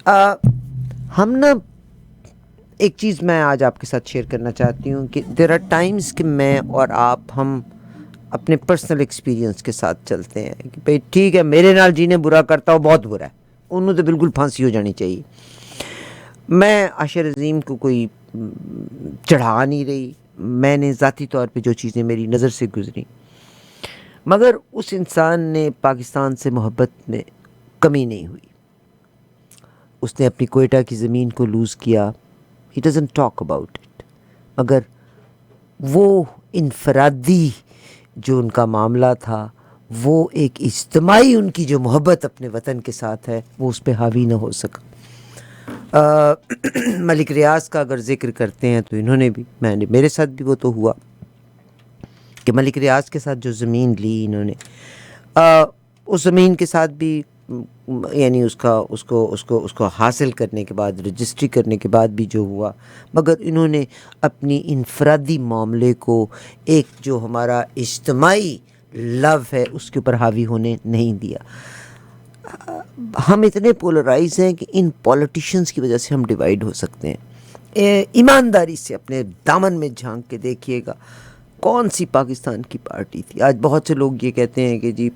ہم نا ایک چیز میں آج آپ کے ساتھ شیئر کرنا چاہتی ہوں کہ دیر آر ٹائمز کہ میں اور آپ ہم اپنے پرسنل ایکسپیرینس کے ساتھ چلتے ہیں کہ بھئی ٹھیک ہے میرے نال جینے برا کرتا ہو بہت برا ہے، انہوں تو بالکل پھانسی ہو جانی چاہیے. میں عاشر عظیم کو کوئی چڑھا نہیں رہی، میں نے ذاتی طور پہ جو چیزیں میری نظر سے گزری، مگر اس انسان نے پاکستان سے محبت میں کمی نہیں ہوئی. اس نے اپنی کوئٹہ کی زمین کو لوز کیا، he doesn't talk about it, مگر وہ انفرادی جو ان کا معاملہ تھا، وہ ایک اجتماعی ان کی جو محبت اپنے وطن کے ساتھ ہے وہ اس پہ حاوی نہ ہو سکا. ملک ریاض کا اگر ذکر کرتے ہیں تو انہوں نے بھی، میرے ساتھ بھی وہ تو ہوا کہ ملک ریاض کے ساتھ جو زمین لی انہوں نے، اس زمین کے ساتھ بھی یعنی اس کو حاصل کرنے کے بعد، رجسٹری کرنے کے بعد بھی جو ہوا، مگر انہوں نے اپنی انفرادی معاملے کو ایک جو ہمارا اجتماعی لو ہے اس کے اوپر حاوی ہونے نہیں دیا. ہم اتنے پولرائز ہیں کہ ان پولیٹیشنز کی وجہ سے ہم ڈیوائیڈ ہو سکتے ہیں. ایمانداری سے اپنے دامن میں جھانک کے دیکھیے گا کون سی پاکستان کی پارٹی تھی. آج بہت سے لوگ یہ کہتے ہیں کہ جی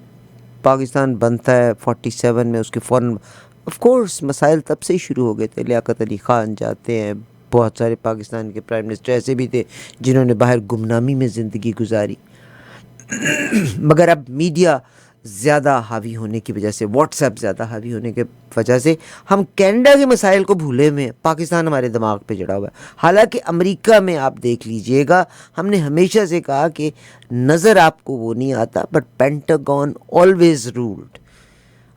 پاکستان بنتا ہے 47 میں، اس کے فوراً آف کورس مسائل تب سے ہی شروع ہو گئے تھے. لیاقت علی خان جاتے ہیں، بہت سارے پاکستان کے پرائم منسٹر ایسے بھی تھے جنہوں نے باہر گمنامی میں زندگی گزاری. مگر اب میڈیا زیادہ حاوی ہونے کی وجہ سے، واٹس ایپ زیادہ حاوی ہونے کی وجہ سے ہم کینیڈا کے مسائل کو بھولے ہوئے ہیں، پاکستان ہمارے دماغ پہ چڑھا ہوا ہے. حالانکہ امریکہ میں آپ دیکھ لیجئے گا، ہم نے ہمیشہ سے کہا کہ نظر آپ کو وہ نہیں آتا بٹ پینٹاگون آلویز رولڈ.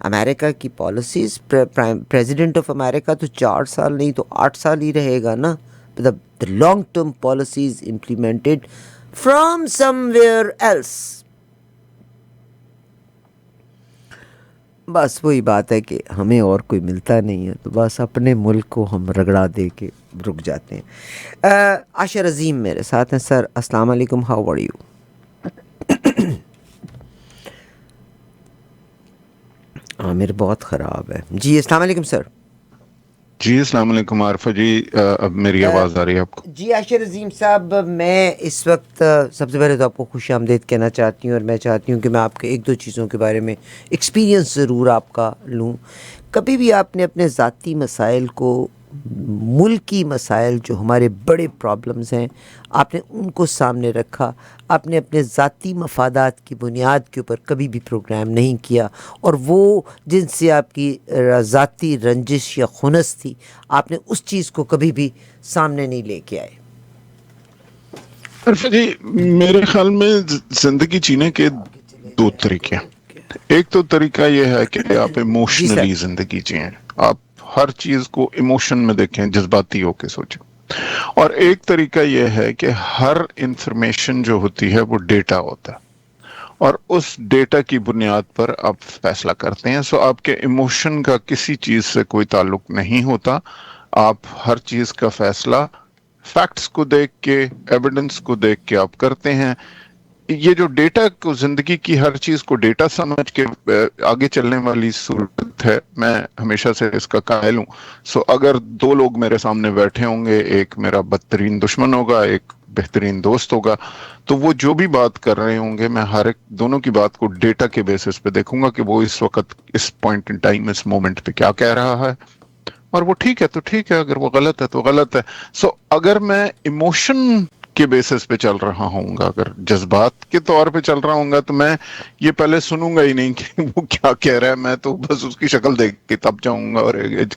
امریکہ کی پالیسیز، پریزیڈنٹ آف امریکہ تو 4 سال نہیں تو 8 سال ہی رہے گا نا. the long term policies implemented from somewhere else. بس وہی بات ہے کہ ہمیں اور کوئی ملتا نہیں ہے تو بس اپنے ملک کو ہم رگڑا دے کے رک جاتے ہیں. عاشر عظیم میرے ساتھ ہیں. سر السلام علیکم، ہاؤ آر یو؟ عامر بہت خراب ہے. جی السلام علیکم سر. جی السلام علیکم عارفہ جی، اب میری آواز آ رہی ہے آپ کو؟ جی عاشر عظیم صاحب، میں اس وقت سب سے پہلے تو آپ کو خوش آمدید کہنا چاہتی ہوں، اور میں چاہتی ہوں کہ میں آپ کے ایک دو چیزوں کے بارے میں ایکسپیرینس ضرور آپ کا لوں. کبھی بھی آپ نے اپنے ذاتی مسائل کو، ملکی مسائل جو ہمارے بڑے پرابلمز ہیں، آپ نے ان کو سامنے رکھا، آپ نے اپنے ذاتی مفادات کی بنیاد کے اوپر کبھی بھی پروگرام نہیں کیا، اور وہ جن سے آپ کی ذاتی رنجش یا خنس تھی، آپ نے اس چیز کو کبھی بھی سامنے نہیں لے کے آئے. عارفہ جی، میرے خیال میں زندگی جینے کے 2 طریقے ہیں. ایک تو طریقہ یہ ہے کہ آپ جی سر. ایموشنلی زندگی جئیں، آپ ہر چیز کو ایموشن میں دیکھیں، جذباتی ہو کے سوچیں. اور ایک طریقہ یہ ہے کہ ہر انفارمیشن جو ہوتی ہے وہ ڈیٹا ہوتا ہے، اور اس ڈیٹا کی بنیاد پر آپ فیصلہ کرتے ہیں. سو آپ کے ایموشن کا کسی چیز سے کوئی تعلق نہیں ہوتا. آپ ہر چیز کا فیصلہ فیکٹس کو دیکھ کے، ایویڈنس کو دیکھ کے آپ کرتے ہیں. یہ جو ڈیٹا کو، زندگی کی ہر چیز کو ڈیٹا سمجھ کے آگے چلنے والی صورت ہے، میں ہمیشہ سے اس کا قائل ہوں. سو اگر 2 لوگ میرے سامنے بیٹھے ہوں گے، ایک میرا بدترین دشمن ہوگا، ایک بہترین دوست ہوگا، تو وہ جو بھی بات کر رہے ہوں گے، میں ہر ایک دونوں کی بات کو ڈیٹا کے بیسس پہ دیکھوں گا کہ وہ اس وقت، اس پوائنٹ ان ٹائم، اس مومنٹ پہ کیا کہہ رہا ہے. اور وہ ٹھیک ہے تو ٹھیک ہے، اگر وہ غلط ہے تو غلط ہے. سو اگر میں ایموشن کے بیسس پہ چل رہا ہوں گا، اگر جذبات کے طور پہ چل رہا ہوں گا، تو میں یہ پہلے سنوں گا ہی نہیں کہ وہ کیا کہہ رہا ہے. میں تو بس اس کی شکل دیکھ کے تب جاؤں گا اور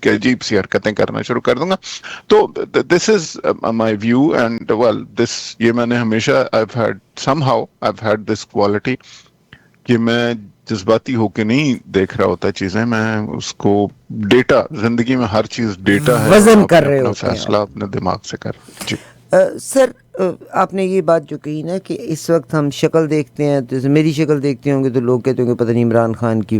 عجیب سی حرکتیں کرنا شروع کر دوں گا. تو this is my view, and well this, یہ میں نے ہمیشہ I've had this quality کہ میں جذباتی ہو کے نہیں دیکھ رہا ہوتا چیزیں، میں اس کو ڈیٹا، زندگی میں ہر چیز ڈیٹا ہے، اور وزن آپ کر نے رہے اپنا ہوتے ہیں فیصلہ آپ. اپنے دماغ سے کر. جی سر آپ نے یہ بات جو کہی نا کہ اس وقت ہم شکل دیکھتے ہیں، تو میری شکل دیکھتے ہوں گے تو لوگ کہتے ہوں گے پتہ نہیں عمران خان کی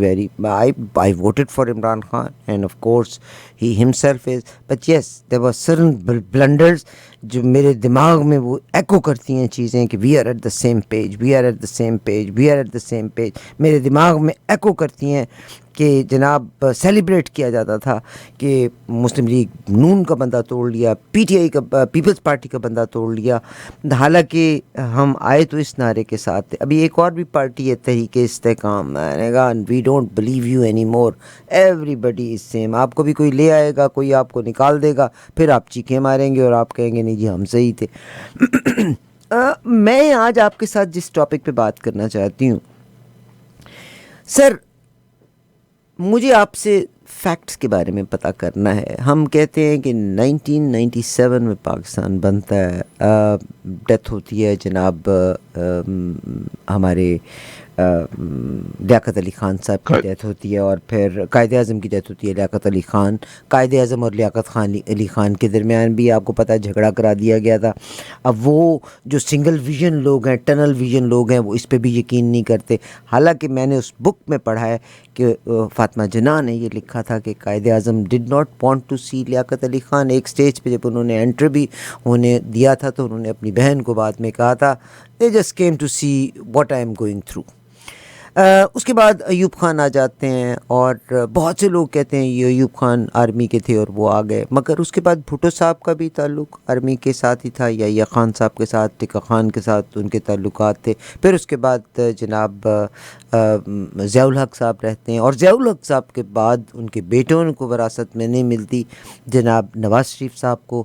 I voted for Imran Khan and of course he himself is, but yes there were certain blunders جو میرے دماغ میں وہ ایکو کرتی ہیں چیزیں کہ we are at the same page, we are at the same page, we are at the same page. میرے دماغ میں ایکو کرتی ہیں کہ جناب سیلیبریٹ کیا جاتا تھا کہ مسلم لیگ نون کا بندہ توڑ لیا, پی ٹی آئی کا, پیپلز پارٹی کا بندہ توڑ لیا, حالانکہ ہم آئے تو اس نعرے کے ساتھ تھے. ابھی ایک اور بھی پارٹی ہے تحریک استحکام, میں نے کہا we don't believe you any more, everybody is same. آپ کو بھی کوئی لے آئے گا, کوئی آپ کو نکال دے گا, پھر آپ چیخیں ماریں گے اور آپ کہیں گے نہیں جی ہم صحیح تھے. میں آج آپ کے ساتھ جس ٹاپک پہ بات کرنا چاہتی ہوں سر, مجھے آپ سے فیکٹس کے بارے میں پتہ کرنا ہے. ہم کہتے ہیں کہ 1997 میں پاکستان بنتا ہے, ڈیتھ ہوتی ہے جناب ہمارے لیاقت علی خان صاحب کی ڈیتھ ہوتی ہے, اور پھر قائد اعظم کی ڈیتھ ہوتی ہے لیاقت علی خان. قائد اعظم اور لیاقت علی خان کے درمیان بھی آپ کو پتہ ہے جھگڑا کرا دیا گیا تھا. اب وہ جو سنگل ویژن لوگ ہیں, ٹنل ویژن لوگ ہیں, وہ اس پہ بھی یقین نہیں کرتے. حالانکہ میں نے اس بک میں پڑھا ہے کہ فاطمہ جناح نے یہ لکھا تھا کہ Quaid Azam did not want to سی لیاقت علی خان. ایک سٹیج پہ جب انہوں نے انٹر بھی انہیں دیا تھا تو انہوں نے اپنی بہن کو بعد میں کہا تھا they just came to see what I am going through. اس کے بعد ایوب خان آ جاتے ہیں, اور بہت سے لوگ کہتے ہیں یہ ایوب خان آرمی کے تھے اور وہ آ گئے, مگر اس کے بعد بھٹو صاحب کا بھی تعلق آرمی کے ساتھ ہی تھا, یا خان صاحب کے ساتھ, ٹکا خان کے ساتھ ان کے تعلقات تھے. پھر اس کے بعد جناب ضیاء الحق صاحب رہتے ہیں, اور ضیاء الحق صاحب کے بعد ان کے بیٹوں کو وراثت میں نہیں ملتی, جناب نواز شریف صاحب کو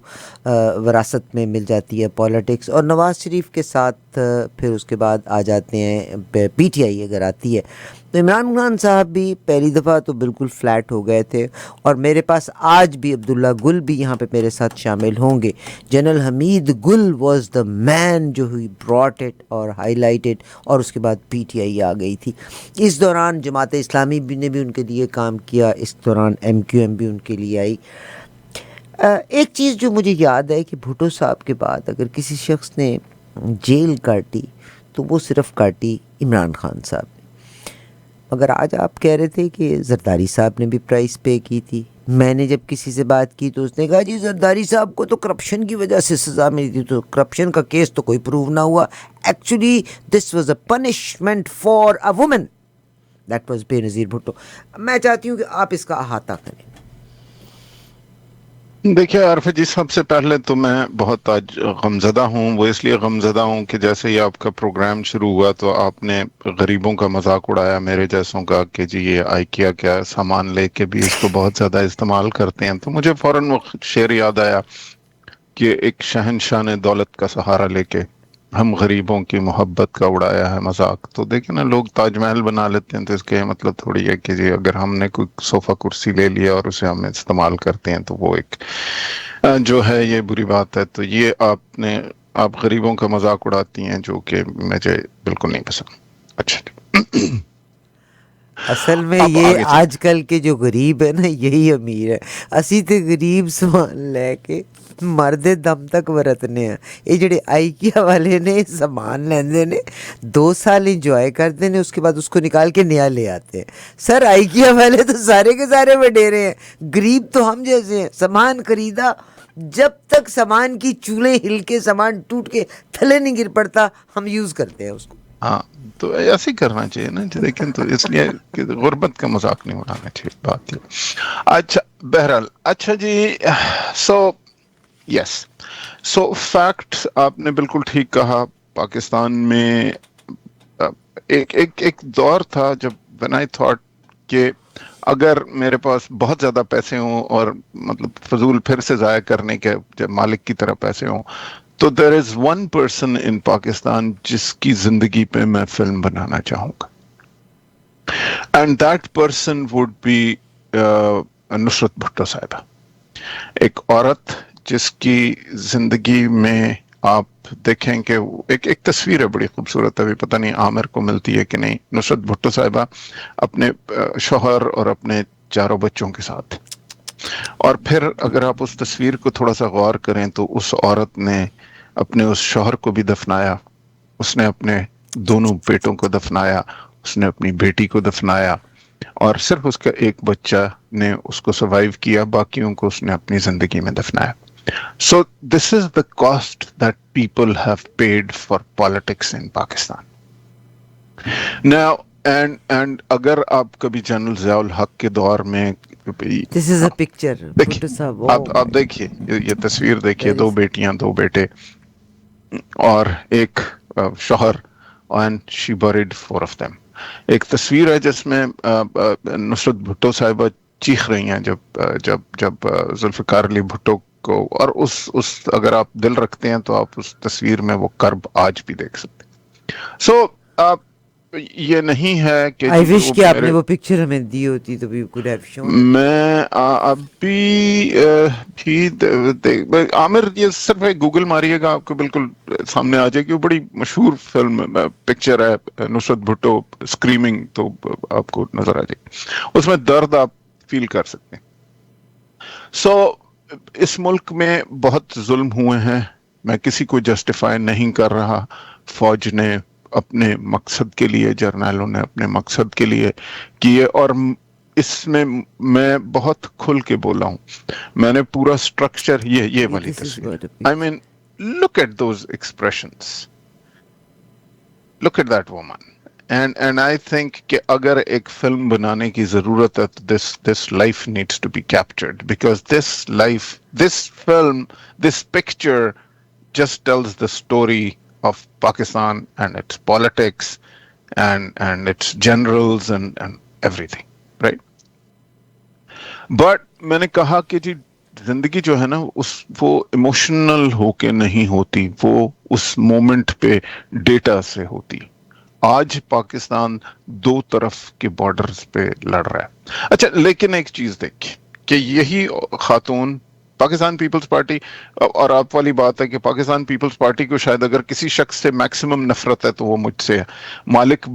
وراثت میں مل جاتی ہے پالیٹکس, اور نواز شریف کے ساتھ پھر اس کے بعد آ جاتے ہیں پی ٹی آئی اگر آتی ہے. تو عمران خان صاحب بھی پہلی دفعہ تو بالکل فلیٹ ہو گئے تھے, اور میرے پاس آج بھی عبداللہ گل بھی یہاں پہ میرے ساتھ شامل ہوں گے. General Hamid Gul was the مین جو ہی براٹ اٹ اور ہائی لائٹڈ, اور اس کے بعد پی ٹی آئی آ گئی تھی. اس دوران جماعت اسلامی نے بھی ان کے لیے کام کیا, اس دوران ایم کیو ایم بھی ان کے لیے آئی. ایک چیز جو مجھے یاد ہے کہ بھٹو صاحب کے بعد اگر کسی شخص نے جیل کاٹی تو وہ صرف کاٹی عمران خان صاحب نے. مگر آج آپ کہہ رہے تھے کہ زرداری صاحب نے بھی پرائس پے کی تھی. میں نے جب کسی سے بات کی تو اس نے کہا جی زرداری صاحب کو تو کرپشن کی وجہ سے سزا ملی تھی, تو کرپشن کا کیس تو کوئی پروو نہ ہوا. Actually this was a punishment for a women, that was بے نظیر بھٹو. میں چاہتی ہوں کہ آپ اس کا احاطہ کریں. دیکھیے عارف جی, سب سے پہلے تو میں بہت آج غمزدہ ہوں. وہ اس لیے غمزدہ ہوں کہ جیسے ہی آپ کا پروگرام شروع ہوا تو آپ نے غریبوں کا مذاق اڑایا, میرے جیسوں کا, کہ جی یہ آئیکیا کیا سامان لے کے بھی اس کو بہت زیادہ استعمال کرتے ہیں. تو مجھے فوراً وہ شعر یاد آیا کہ ایک شہنشاہ نے دولت کا سہارا لے کے ہم غریبوں کی محبت کا اڑایا ہے مذاق. تو دیکھیں نا, لوگ تاج محل بنا لیتے ہیں تو اس کے مطلب تھوڑی ہے کہ جی اگر ہم نے کوئی صوفہ کرسی لے لیا اور اسے ہم استعمال کرتے ہیں تو وہ ایک جو ہے یہ بری بات ہے. تو یہ آپ غریبوں کا مذاق اڑاتی ہیں جو کہ مجھے بالکل نہیں پسند. اچھا اصل میں یہ آج کل کے جو غریب ہے نا یہی امیر ہے. اسی تے غریب سامان لے کے مرد دم تک ورتنے ہیں. یہ جڑے آئیکیا والے نے سامان لیندے نے 2 سال انجوائے کرتے ہیں, اس کے بعد اس کو نکال کے نیا لے آتے ہیں. سر آئیکیا والے تو سارے کے سارے وڈیرے ہیں, غریب تو ہم جیسے ہیں. سامان خریدا, جب تک سامان کی چولہے ہل کے سامان ٹوٹ کے تھلے نہیں گر پڑتا ہم یوز کرتے ہیں اس کو. ہاں تو ایسے ہی کرنا چاہیے نا, لیکن تو اس لیے کہ غربت کا مذاق نہیں اڑانا چاہیے. بات یہ اچھا بہرحال. اچھا جی, سو فیکٹ آپ نے بالکل ٹھیک کہا. پاکستان میں ایک دور تھا جب when I thought کہ اگر میرے پاس بہت زیادہ پیسے ہوں اور مطلب فضول پھر سے ضائع کرنے کے جب مالک کی طرح پیسے ہوں, تو there is one person in Pakistan جس کی زندگی پہ میں فلم بنانا چاہوں گا, and that person would be نصرت بھٹو صاحبہ. ایک عورت جس کی زندگی میں آپ دیکھیں کہ ایک تصویر ہے بڑی خوبصورت, ابھی پتہ نہیں عامر کو ملتی ہے کہ نہیں. نصرت بھٹو صاحبہ اپنے شوہر اور اپنے 4 بچوں کے ساتھ, اور پھر اگر آپ اس تصویر کو تھوڑا سا غور کریں تو اس عورت نے اپنے اس شوہر کو بھی دفنایا, اس نے اپنے دونوں بیٹوں کو دفنایا, اس نے اپنی بیٹی کو دفنایا, اور صرف اس کا ایک بچہ نے اس کو سروائیو کیا, باقیوں کو اس نے اپنی زندگی میں دفنایا. So this is the cost that people have paid for politics in Pakistan. Now and اگر آپ کبھی جنرل ضیاء الحق کے دور میں This is a picture. دیکھیے، Bhutto Sahab, oh آپ my دیکھیے یہ تصویر دیکھیے، Very 2 بیٹیاں 2 بیٹے اور ایک شوہر، and she buried 4 of them. ایک تصویر ہے جس میں نصرت بھٹو صاحبہ چیخ رہی ہیں جب ذوالفقار علی بھٹو کو، اور اس اگر آپ دل رکھتے ہیں تو آپ اس تصویر میں وہ کرب آج بھی دیکھ سکتے ہیں. سو یہ نہیں ہے کہ I جی wish وہ کہ آپ نے میرے، وہ picture ہمیں دی ہوتی تو we could have shown it. میں ابھی بھی عامر یہ صرف ایک گوگل ماریے گا، آپ کو بالکل سامنے آ جائے گی. وہ بڑی مشہور فلم پکچر ہے نصرت بھٹو اسکریمنگ، تو آپ کو نظر آ جائے گی، اس میں درد آپ فیل کر سکتے ہیں. سو اس ملک میں بہت ظلم ہوئے ہیں، میں کسی کو جسٹیفائی نہیں کر رہا. فوج نے اپنے مقصد کے لیے، جرنیلوں نے اپنے مقصد کے لیے کیے، اور اس میں میں بہت کھل کے بولا ہوں. میں نے پورا سٹرکچر، یہ والی This is تصویر، what a I picture. Mean look at those expressions, look at that woman. And I think کہ اگر ایک فلم بنانے کی ضرورت ہے تو this life needs to be captured, because this life, this film, this picture just tells the story of Pakistan and its politics and its generals and everything, right? But میں نے کہا کہ جی زندگی جو ہے نا وہ ایموشنل ہو کے نہیں ہوتی، وہ اس مومنٹ پہ ڈیٹا سے ہوتی. آج پاکستان 2 طرف کے بارڈرز پہ لڑ رہا ہے. اچھا لیکن ایک چیز دیکھیں کہ یہی خاتون پاکستان پیپلز پارٹی، اور آپ والی بات ہے کہ پاکستان پیپلز پارٹی کو شاید اگر کسی شخص سے میکسیمم نفرت ہے تو وہ مجھ سے ہے. مالک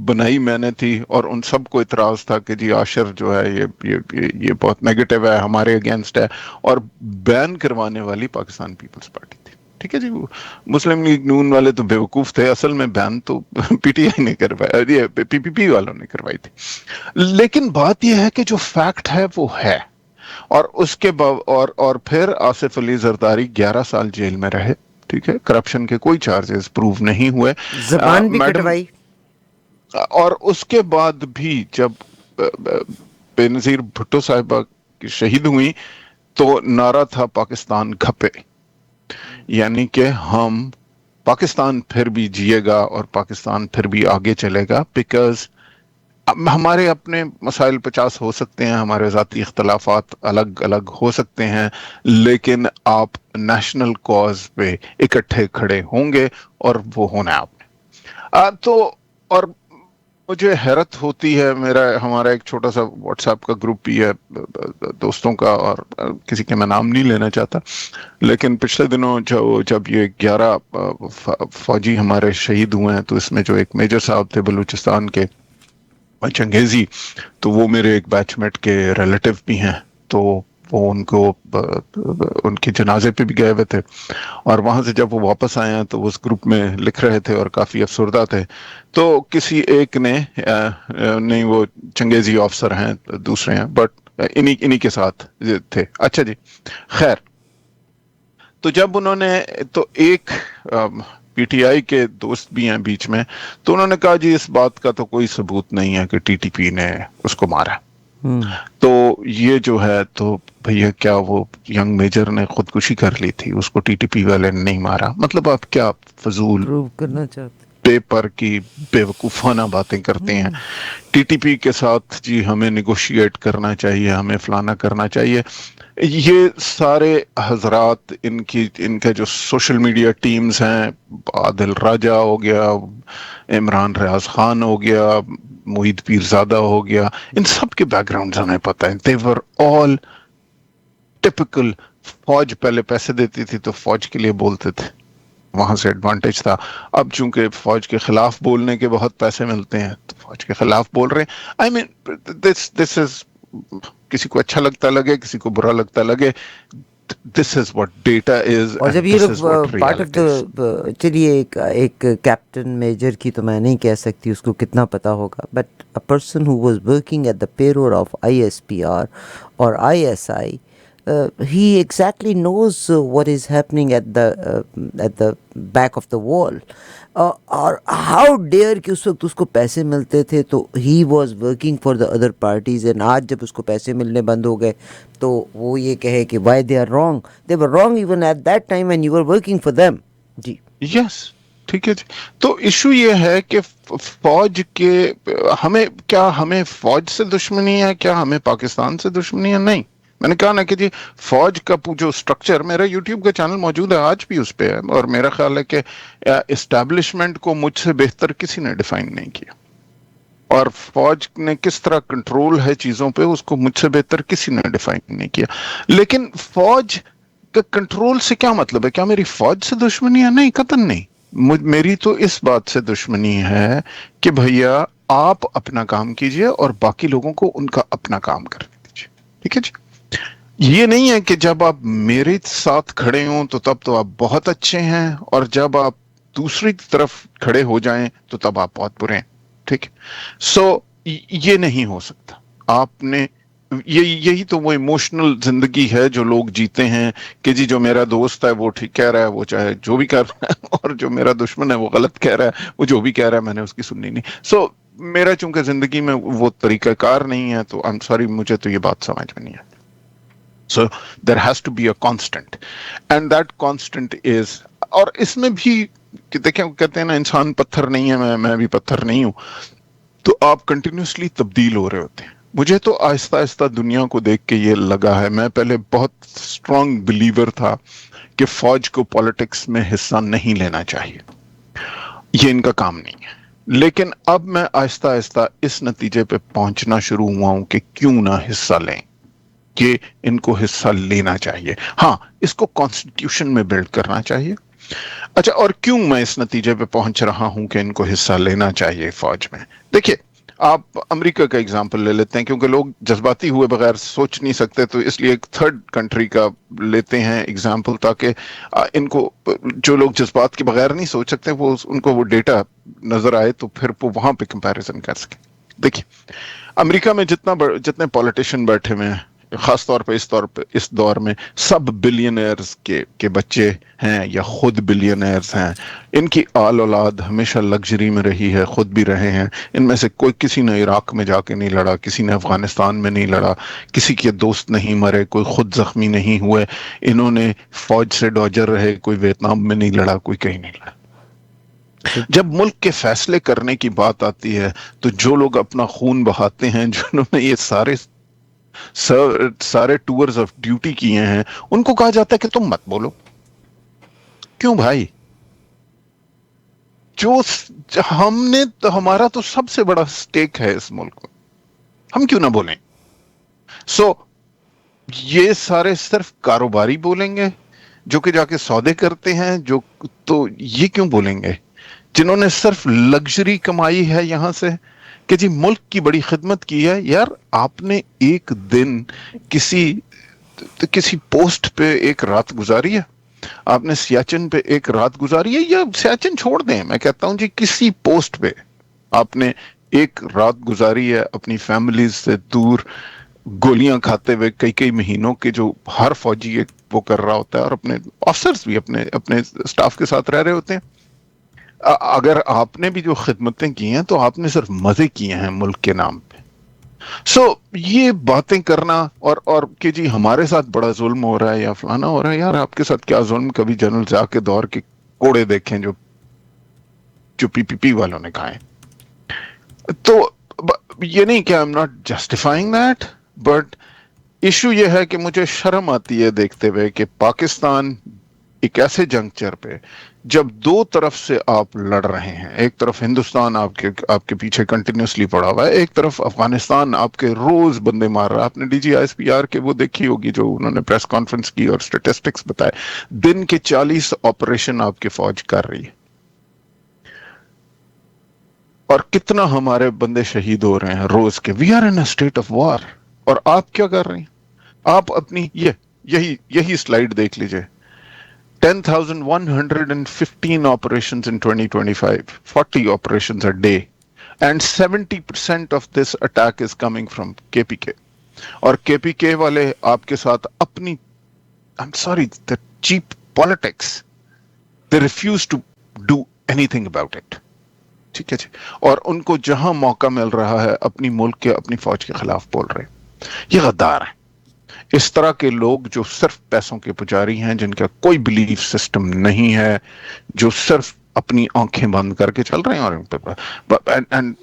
بنائی میں نے تھی، اور ان سب کو اعتراض تھا کہ جی عاشر جو ہے یہ بہت نیگیٹو ہے، ہمارے اگینسٹ ہے، اور بین کروانے والی پاکستان پیپلز پارٹی تھی. ٹھیک ہے جی، مسلم لیگ نون والے تو بیوقوف تھے، اصل میں بین تو پی ٹی آئی نے کروایا، پی پی پی والوں نے کروائی تھی. لیکن بات یہ ہے کہ جو فیکٹ ہے وہ ہے. اور اس کے اور پھر آصف علی زرداری 11 سال جیل میں رہے. ٹھیک ہے، کرپشن کے کوئی چارجز پروو نہیں ہوئے. زبان بھی میڈم، کٹوائی. اور اس کے بعد بھی جب بے نظیر بھٹو صاحبہ شہید ہوئی تو نعرہ تھا پاکستان کھپے، یعنی کہ ہم پاکستان پھر بھی جیے گا اور پاکستان پھر بھی آگے چلے گا. بیکاز ہمارے اپنے مسائل 50 ہو سکتے ہیں، ہمارے ذاتی اختلافات الگ الگ ہو سکتے ہیں، لیکن آپ نیشنل کاز پہ اکٹھے کھڑے ہوں گے، اور وہ ہونا ہے آپ نے. تو اور مجھے حیرت ہوتی ہے، ہمارا ایک چھوٹا سا واٹس ایپ کا گروپ بھی ہے دوستوں کا، اور کسی کے میں نام نہیں لینا چاہتا، لیکن پچھلے دنوں جب یہ 11 فوجی ہمارے شہید ہوئے ہیں، تو اس میں جو ایک میجر صاحب تھے بلوچستان کے، چنگیزی، تو وہ میرے ایک بیچ میٹ کے ریلیٹیو بھی ہیں. تو وہ ان کے جنازے پہ بھی گئے ہوئے تھے، اور وہاں سے جب وہ واپس آئے ہیں تو وہ اس گروپ میں لکھ رہے تھے اور کافی افسردہ تھے. تو کسی ایک نے نہیں، وہ چنگیزی آفسر ہیں، دوسرے ہیں، بٹ انہی کے ساتھ تھے. اچھا جی، خیر. تو جب انہوں نے، تو ایک پی ٹی آئی کے دوست بھی ہیں بیچ میں، تو انہوں نے کہا جی اس بات کا تو کوئی ثبوت نہیں ہے کہ ٹی ٹی پی نے اس کو مارا. تو یہ جو ہے، تو بھیا کیا وہ ینگ میجر نے خودکشی کر لی تھی، اس کو ٹی ٹی پی والے نے نہیں مارا؟ مطلب آپ کیا فضول پروو کرنا چاہتے. پیپر کی بیوقوفانہ باتیں کرتے ہیں. ٹی ٹی پی کے ساتھ جی ہمیں نیگوشیٹ کرنا چاہیے، ہمیں فلانا کرنا چاہیے. یہ سارے حضرات، ان کا جو سوشل میڈیا ٹیمز ہیں، عادل راجہ ہو گیا، عمران ریاض خان ہو گیا، محیط پیرزادہ ہو گیا، ان سب کے بیک گراؤنڈز ہمیں پتہ ہیں. they were all typical. فوج پہلے پیسے دیتی تھی تو فوج کے لیے بولتے تھے، وہاں سے ایڈوانٹیج تھا. اب چونکہ فوج کے خلاف بولنے کے بہت پیسے ملتے ہیں تو فوج کے خلاف بول رہے ہیں. آئی مین دس از، کسی کو اچھا لگتا لگے، کسی کو برا لگتا لگے، دس از واٹ ڈیٹا از، اور جب اینڈ یہ دس از واٹ لوگ پارٹ آف ریالٹی از. دا، چلیے ایک کیپٹن میجر کی تو میں نہیں کہہ سکتی اس کو کتنا پتا ہوگا، but a person who was working at the payroll of I S P R اور I S I he exactly knows what is happening at the back of the wall. اور ہاؤ ڈیئر کہ اس وقت اس کو پیسے ملتے تھے تو he was working for the other parties, and آج جب اس کو پیسے ملنے بند ہو گئے تو وہ یہ کہے کہ why they are wrong, they were wrong even at that time and you are working for them. جی یس ٹھیک ہے جی. تو ایشو یہ ہے کہ فوج کے ہمیں فوج سے دشمنی ہے، کیا ہمیں پاکستان سے دشمنی ہے؟ نہیں. میں نے کہا نا کہ جی فوج کا جو سٹرکچر، میرا یوٹیوب کا چینل موجود ہے آج بھی اس پہ ہے، اور میرا خیال ہے کہ اسٹیبلشمنٹ کو مجھ سے بہتر کسی نے ڈیفائن نہیں کیا، اور فوج نے کس طرح کنٹرول ہے چیزوں پہ اس کو مجھ سے بہتر کسی نے ڈیفائن نہیں کیا. لیکن فوج کا کنٹرول سے کیا مطلب ہے؟ کیا میری فوج سے دشمنی ہے؟ نہیں، قطعاً نہیں. میری تو اس بات سے دشمنی ہے کہ بھیا آپ اپنا کام کیجئے اور باقی لوگوں کو ان کا اپنا کام کرنے دیجئے. ٹھیک ہے جی. یہ نہیں ہے کہ جب آپ میرے ساتھ کھڑے ہوں تو تب تو آپ بہت اچھے ہیں، اور جب آپ دوسری طرف کھڑے ہو جائیں تو تب آپ بہت برے ہیں. ٹھیک ہے. سو یہ نہیں ہو سکتا. آپ نے یہی تو وہ ایموشنل زندگی ہے جو لوگ جیتے ہیں کہ جی جو میرا دوست ہے وہ ٹھیک کہہ رہا ہے، وہ چاہے جو بھی کر رہا ہے، اور جو میرا دشمن ہے وہ غلط کہہ رہا ہے، وہ جو بھی کہہ رہا ہے میں نے اس کی سننی نہیں. سو میرا چونکہ زندگی میں وہ طریقہ کار نہیں ہے تو I'm sorry، مجھے تو یہ بات سمجھ میں نہیں آتی. So there has to be a constant, and that constant is، اور اس میں بھی دیکھیں کہتے ہیں نا انسان پتھر نہیں ہے، میں بھی پتھر نہیں ہوں، تو آپ کنٹینیوسلی تبدیل ہو رہے ہوتے ہیں. مجھے تو آہستہ آہستہ دنیا کو دیکھ کے یہ لگا ہے، میں پہلے بہت اسٹرانگ بلیور تھا کہ فوج کو پالیٹکس میں حصہ نہیں لینا چاہیے، یہ ان کا کام نہیں ہے. لیکن اب میں آہستہ آہستہ اس نتیجے پہ پہنچنا شروع ہوا ہوں کہ کیوں نہ حصہ لیں، کہ ان کو حصہ لینا چاہیے. ہاں، اس کو کانسٹیٹیوشن میں بلڈ کرنا چاہیے. اچھا، اور کیوں میں اس نتیجے پہ پہنچ رہا ہوں کہ ان کو حصہ لینا چاہیے فوج میں؟ دیکھیے، آپ امریکہ کا اگزامپل لے لیتے ہیں، کیونکہ لوگ جذباتی ہوئے بغیر سوچ نہیں سکتے، تو اس لیے ایک تھرڈ کنٹری کا لیتے ہیں اگزامپل، تاکہ ان کو جو لوگ جذبات کے بغیر نہیں سوچ سکتے وہ ان کو وہ ڈیٹا نظر آئے تو پھر وہ وہاں پہ کمپیریزن کر سکیں. دیکھیے، امریکہ میں جتنے پولیٹیشین بیٹھے ہوئے ہیں، خاص طور پہ اس دور میں سب بلینئرز کے بچے ہیں یا خود بلینئرز ہیں. ان کی آل اولاد ہمیشہ لگژری میں رہی ہے، خود بھی رہے ہیں. ان میں سے کسی نے عراق میں جا کے نہیں لڑا، کسی نے افغانستان میں نہیں لڑا، کسی کے دوست نہیں مرے، کوئی خود زخمی نہیں ہوئے. انہوں نے فوج سے ڈاجر رہے، کوئی ویتنام میں نہیں لڑا، کوئی کہیں نہیں لڑا. جب ملک کے فیصلے کرنے کی بات آتی ہے تو جو لوگ اپنا خون بہاتے ہیں، جنہوں نے یہ سارے ٹورز آف ڈیوٹی کیے ہیں، ان کو کہا جاتا ہے کہ تم مت بولو. کیوں بھائی؟ ہمارا تو سب سے بڑا سٹیک ہے اس ملک میں، ہم کیوں نہ بولیں؟ سو یہ سارے صرف کاروباری بولیں گے جو کہ جا کے سودے کرتے ہیں، تو یہ کیوں بولیں گے جنہوں نے صرف لگژری کمائی ہے یہاں سے کہ جی ملک کی بڑی خدمت کی ہے؟ یار آپ نے ایک دن کسی پوسٹ پہ ایک رات گزاری ہے، آپ نے سیاچن پہ ایک رات گزاری ہے، یا سیاچن چھوڑ دیں، میں کہتا ہوں جی کسی پوسٹ پہ آپ نے ایک رات گزاری ہے اپنی فیملیز سے دور، گولیاں کھاتے ہوئے کئی مہینوں کے، جو ہر فوجی وہ کر رہا ہوتا ہے، اور اپنے آفیسرز بھی اپنے سٹاف کے ساتھ رہ رہے ہوتے ہیں. اگر آپ نے بھی جو خدمتیں کی ہیں تو آپ نے صرف مزے کیے ہیں ملک کے نام پہ. سو یہ باتیں کرنا اور کہ جی ہمارے ساتھ بڑا ظلم ہو رہا ہے یا فلانا ہو رہا ہے، یار آپ کے ساتھ کیا ظلم؟ کبھی جنرل ضیاء کے دور کے کوڑے دیکھیں جو پی والوں نے کھائے. تو یہ نہیں کہ I'm not justifying that، but issue یہ ہے کہ مجھے شرم آتی ہے دیکھتے ہوئے کہ پاکستان ایک ایسے جنکچر پہ جب دو طرف سے آپ لڑ رہے ہیں، ایک طرف ہندوستان آپ کے پیچھے کنٹینیوسلی پڑا ہوا ہے، ایک طرف افغانستان آپ کے روز بندے مار رہا ہے. آپ نے DGISPR کے وہ دیکھی ہوگی جو انہوں نے پریس کانفرنس کی اور سٹیٹسٹکس بتائے، دن کے 40 آپریشن آپ کی فوج کر رہی ہے، اور کتنا ہمارے بندے شہید ہو رہے ہیں روز کے. We are in a state of war, اور آپ کیا کر رہے ہیں؟ آپ اپنی یہی سلائیڈ دیکھ لیجئے. 10,115 operations in 2025, 40 operations a day, and 70% of this attack is coming from KPK. اور KPK والے آپ کے ساتھ اپنی I'm sorry, the cheap politics, they refuse to do anything about it. ٹھیک ہے جی. اور ان کو جہاں موقع مل رہا ہے اپنی ملک کے اپنی فوج کے خلاف بول رہے ہیں. یہ غدار ہیں. اس طرح کے لوگ جو صرف پیسوں کے پجاری ہیں, جن کا کوئی بلیف سسٹم نہیں ہے, جو صرف اپنی آنکھیں بند کر کے چل رہے ہیں. اور and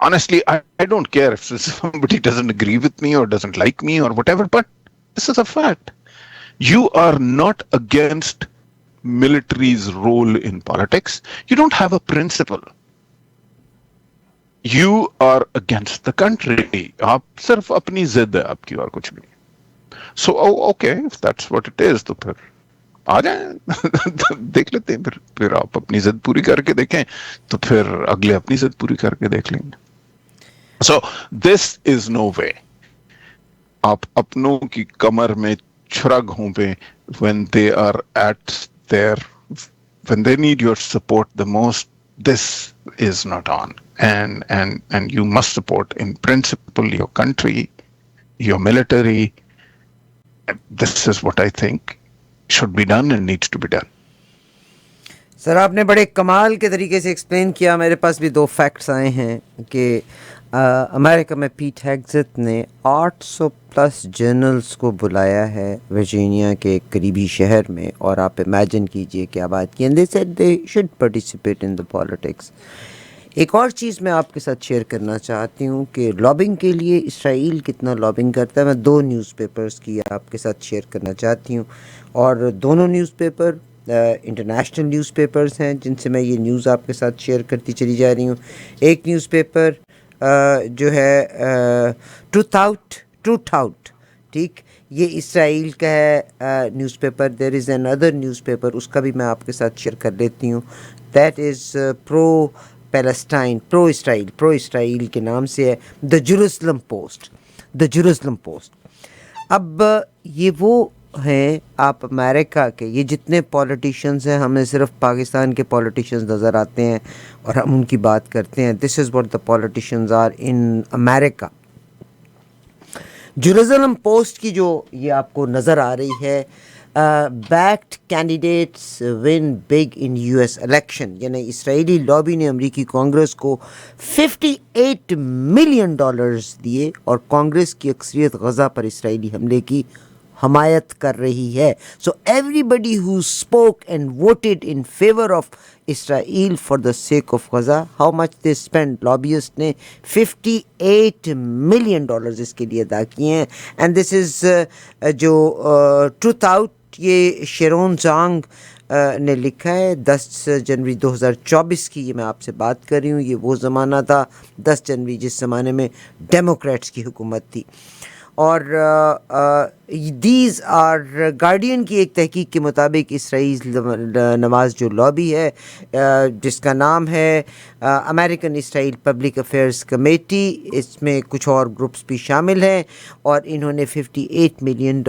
honestly, I don't care if somebody doesn't agree with me or doesn't like me or whatever, but this is a fact. You are not against military's role in politics. You don't have a principle. You are against the country. آپ صرف اپنی ضد ہے آپ کی, اور کچھ بھی نہیں. So, okay, if that's what it is, تو پھر آ جائیں دیکھ لیتے ہیں. پھر آپ اپنی ضد پوری کر کے دیکھیں, تو پھر اگلے اپنی ضد پوری کر کے دیکھ لیں گے. So, this is no way. آپ اپنوں کی کمر میں چھرا گھونپیں when they are at their, when they need your support the most. This is not on. And you must support in principle your country, your military. This is what I think should be done and needs to be done. سر آپ نے بڑے کمال کے طریقے سے explain کیا. میرے پاس بھی 2 facts آئے ہیں کہ امریکہ میں پیٹ ہیگزت نے 800+ جنرلز کو بلایا ہے ورجینیا کے ایک قریبی شہر میں, اور آپ امیجن کیجئے کیا بات کی. and they said they should participate in the politics. ایک اور چیز میں آپ کے ساتھ شیئر کرنا چاہتی ہوں کہ لابنگ کے لیے اسرائیل کتنا لابنگ کرتا ہے. میں 2 نیوز پیپرز کی آپ کے ساتھ شیئر کرنا چاہتی ہوں, اور دونوں news paper international news papers ہیں جن سے میں یہ نیوز آپ کے ساتھ شیئر کرتی چلی جا رہی ہوں. ایک نیوز پیپر جو ہے ٹروتھ آؤٹ, ٹھیک, یہ اسرائیل کا ہے newspaper. There is another newspaper, اس کا بھی میں آپ کے ساتھ شیئر کر لیتی ہوں. دیٹ از پرو پیلسٹائن, پرو اسرائیل کے نام سے ہے, دا جیروسلم پوسٹ. اب یہ وہ ہیں آپ امریکہ کے, یہ جتنے پولیٹیشینز ہیں, ہمیں صرف پاکستان کے پولیٹیشینز نظر آتے ہیں اور ہم ان کی بات کرتے ہیں. This is what the politicians are in America. Jerusalem post کی جو یہ آپ کو نظر آ رہی ہے, backed candidates won big in US election, یعنی اسرائیلی لابی نے امریکی کانگریس کو $58 ملین دیے, اور کانگریس کی اکثریت غزہ پر اسرائیلی حملے کی حمایت کر رہی ہے. So everybody who spoke and voted in favour of Israel for the sake of Gaza, how much they spend, lobbyist نے $58 ملین اس کے لیے ادا کیے ہیں. اینڈ دس از جو ٹروتھ آؤٹ, یہ شیرون زانگ نے لکھا ہے 10 جنوری 2024 کی. یہ میں آپ سے بات کر رہی ہوں, یہ وہ زمانہ تھا 10 جنوری جس زمانے میں ڈیموکریٹس کی حکومت تھی. اور دیز آر گارڈین کی ایک تحقیق کے مطابق اسرائیل نواز جو لابی ہے جس کا نام ہے امریکن اسرائیل پبلک افیئرز کمیٹی, اس میں کچھ اور گروپس بھی شامل ہیں, اور انہوں نے $58 ملین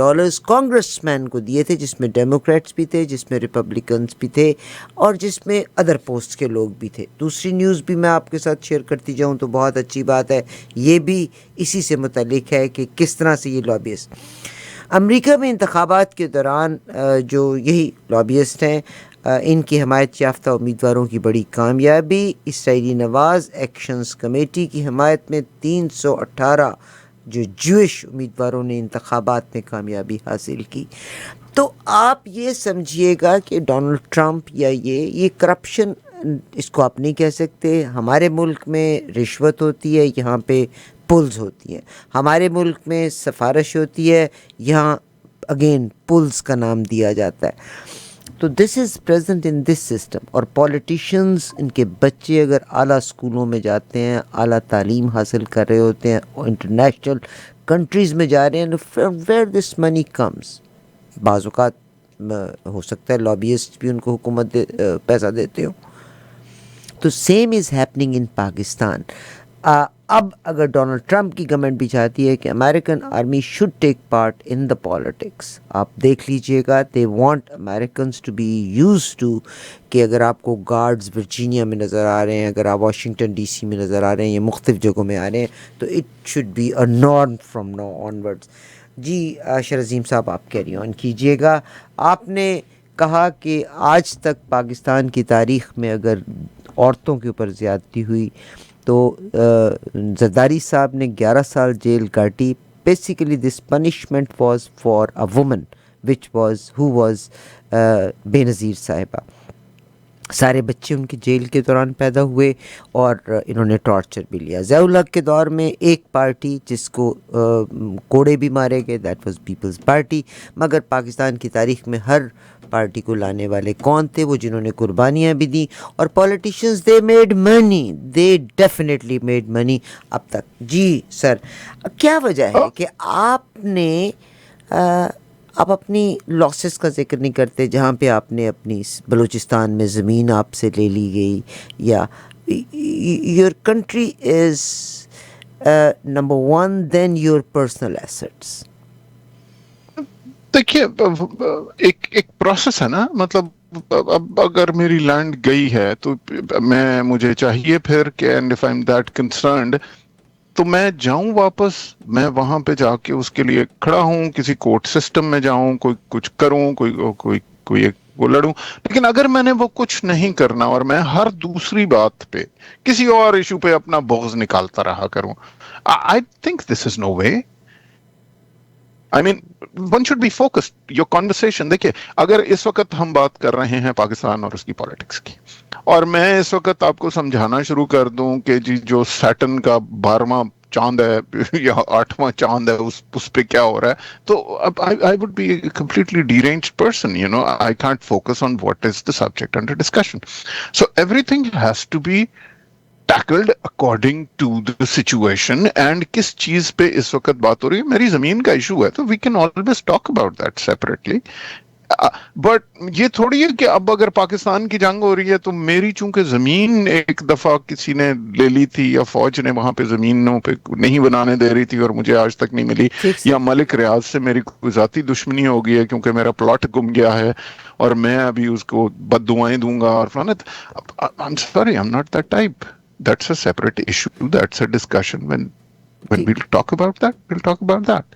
کانگریس مین کو دیے تھے, جس میں ڈیموکریٹس بھی تھے, جس میں ریپبلکنس بھی تھے, اور جس میں ادر پوسٹ کے لوگ بھی تھے. دوسری نیوز بھی میں آپ کے ساتھ شیئر کرتی جاؤں تو بہت اچھی بات ہے, یہ بھی اسی سے متعلق ہے کہ کس طرح سے یہ لابیسٹ امریکہ میں انتخابات کے دوران جو یہی لابیسٹ ہیں, ان کی حمایت یافتہ امیدواروں کی بڑی کامیابی. اسرائیلی نواز ایکشنز کمیٹی کی حمایت میں 318 جو جوئش امیدواروں نے انتخابات میں کامیابی حاصل کی. تو آپ یہ سمجھیے گا کہ ڈونلڈ ٹرمپ یا یہ کرپشن, اس کو آپ نہیں کہہ سکتے. ہمارے ملک میں رشوت ہوتی ہے, یہاں پہ پلز ہوتی ہیں. ہمارے ملک میں سفارش ہوتی ہے, یہاں اگین پلز کا نام دیا جاتا ہے. تو this is present in this system. اور پولیٹیشینز, ان کے بچے اگر اعلیٰ اسکولوں میں جاتے ہیں, اعلیٰ تعلیم حاصل کر رہے ہوتے ہیں, اور انٹرنیشنل کنٹریز میں جا رہے ہیں, ویئر دس منی کمز. بعض اوقات ہو سکتا ہے لابیسٹ بھی ان کو حکومت پیسہ دیتے ہوں. تو same is happening in Pakistan. اب اگر ڈونلڈ ٹرمپ کی گورنمنٹ بھی چاہتی ہے کہ American army should take part in the politics, آپ دیکھ لیجئے گا, they want Americans to be used to کہ اگر آپ کو گارڈز ورجینیا میں نظر آ رہے ہیں, اگر آپ واشنگٹن ڈی سی میں نظر آ رہے ہیں, یا مختلف جگہوں میں آ رہے ہیں, تو it should be a norm from now onwards. جی عاشر عظیم صاحب آپ کیری آن کیجیے گا. آپ نے کہا کہ آج تک پاکستان کی تاریخ میں اگر عورتوں کے اوپر زیادتی ہوئی تو زرداری صاحب نے 11 سال جیل کاٹی. Basically this punishment was for a woman which was who was Benazir صاحبہ. سارے بچے ان کی جیل کے دوران پیدا ہوئے اور انہوں نے ٹارچر بھی لیا. ضیاء الحق کے دور میں ایک پارٹی جس کو کوڑے بھی مارے گئے، دیٹ واز پیپلز پارٹی. مگر پاکستان کی تاریخ میں ہر پارٹی کو لانے والے کون تھے؟ وہ جنہوں نے قربانیاں بھی دیں. اور politicians they made money, they definitely made money اب تک. جی سر، کیا وجہ ہے کہ آپ نے آپ اپنی لاسز کا ذکر نہیں کرتے جہاں پہ آپ نے اپنی بلوچستان میں زمین آپ سے لے لی گئی، یا your country is number one than your personal assets? دیکھیے ایک پروسیس ہے نا، مطلب اب اگر میری لینڈ گئی ہے تو مجھے چاہیے پھر کہ and if I am that concerned تو میں جاؤں واپس، میں وہاں پہ جا کے اس کے لیے کھڑا ہوں، کسی کورٹ سسٹم میں جاؤں، کوئی کچھ کروں، کوئی ایک وہ لڑوں. لیکن اگر میں نے وہ کچھ نہیں کرنا اور میں ہر دوسری بات پہ کسی اور ایشو پہ اپنا بغض نکالتا رہا کروں، I think this is no way. I mean one should be focused your conversation. دیکھیے اگر اس وقت ہم بات کر رہے ہیں پاکستان اور اس کی پالیٹکس کی، اور میں اس وقت آپ کو سمجھانا شروع کر دوں کہ جی جو سیٹن کا 12واں چاند ہے یا 8واں چاند ہے اس پہ کیا ہو رہا ہے، تو اب I would be completely deranged person. You know I can't focus on what is the subject under discussion. So everything has to be tackled according to the situation. And کس چیز پہ اس وقت بات ہو رہی ہے؟ میری زمین کا ایشو ہے تو we can always talk about that separately. But یہ تھوڑی ہے کہ اب اگر پاکستان کی جنگ ہو رہی ہے تو میری چونکہ زمین ایک دفعہ کسی نے لے لی تھی یا فوج نے وہاں پہ زمینوں پہ نہیں بنانے دے رہی تھی اور مجھے آج تک نہیں ملی، ٹھیک یا سر. ملک ریاض سے میری کوئی ذاتی دشمنی ہو گئی ہے کیونکہ میرا پلاٹ گم گیا ہے اور میں ابھی اس کو بد دعائیں دوں گا اور فلانا. I'm sorry, I'm not that type. That's a separate issue. That's a discussion. When ٹھیک. we'll talk about that, we'll talk about that.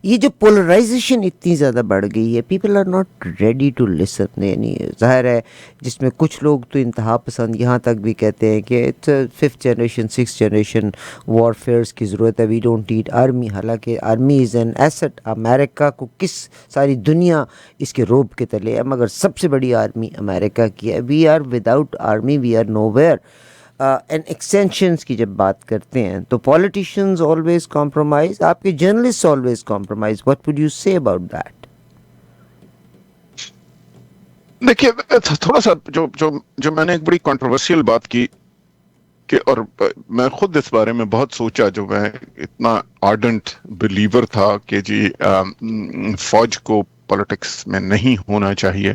یہ جو پولرائزیشن اتنی زیادہ بڑھ گئی ہے، people are not ready to listen. یعنی ظاہر ہے جس میں کچھ لوگ تو انتہا پسند یہاں تک بھی کہتے ہیں کہ 5th جنریشن 6th جنریشن وار فیئرس کی ضرورت ہے، وی ڈونٹ نیڈ آرمی. حالانکہ آرمی از این ایسٹ. امریکہ کو کس ساری دنیا اس کے روب کے تلے ہے، مگر سب سے بڑی آرمی امریکہ کی ہے. We are without army we are nowhere. And extensions کی جب بات کرتے ہیں تو پولیٹیشینز آلویز کمپرومائز، آپ کے journalist always compromise. What would you سے اباؤٹ دیٹ؟ دیکھیے تھوڑا سا جو میں نے ایک بڑی کنٹروورسیل بات کی کہ، اور میں خود اس بارے میں بہت سوچا، جو میں اتنا آرڈنٹ بلیور تھا کہ جی فوج کو پولیٹکس میں نہیں ہونا چاہیے،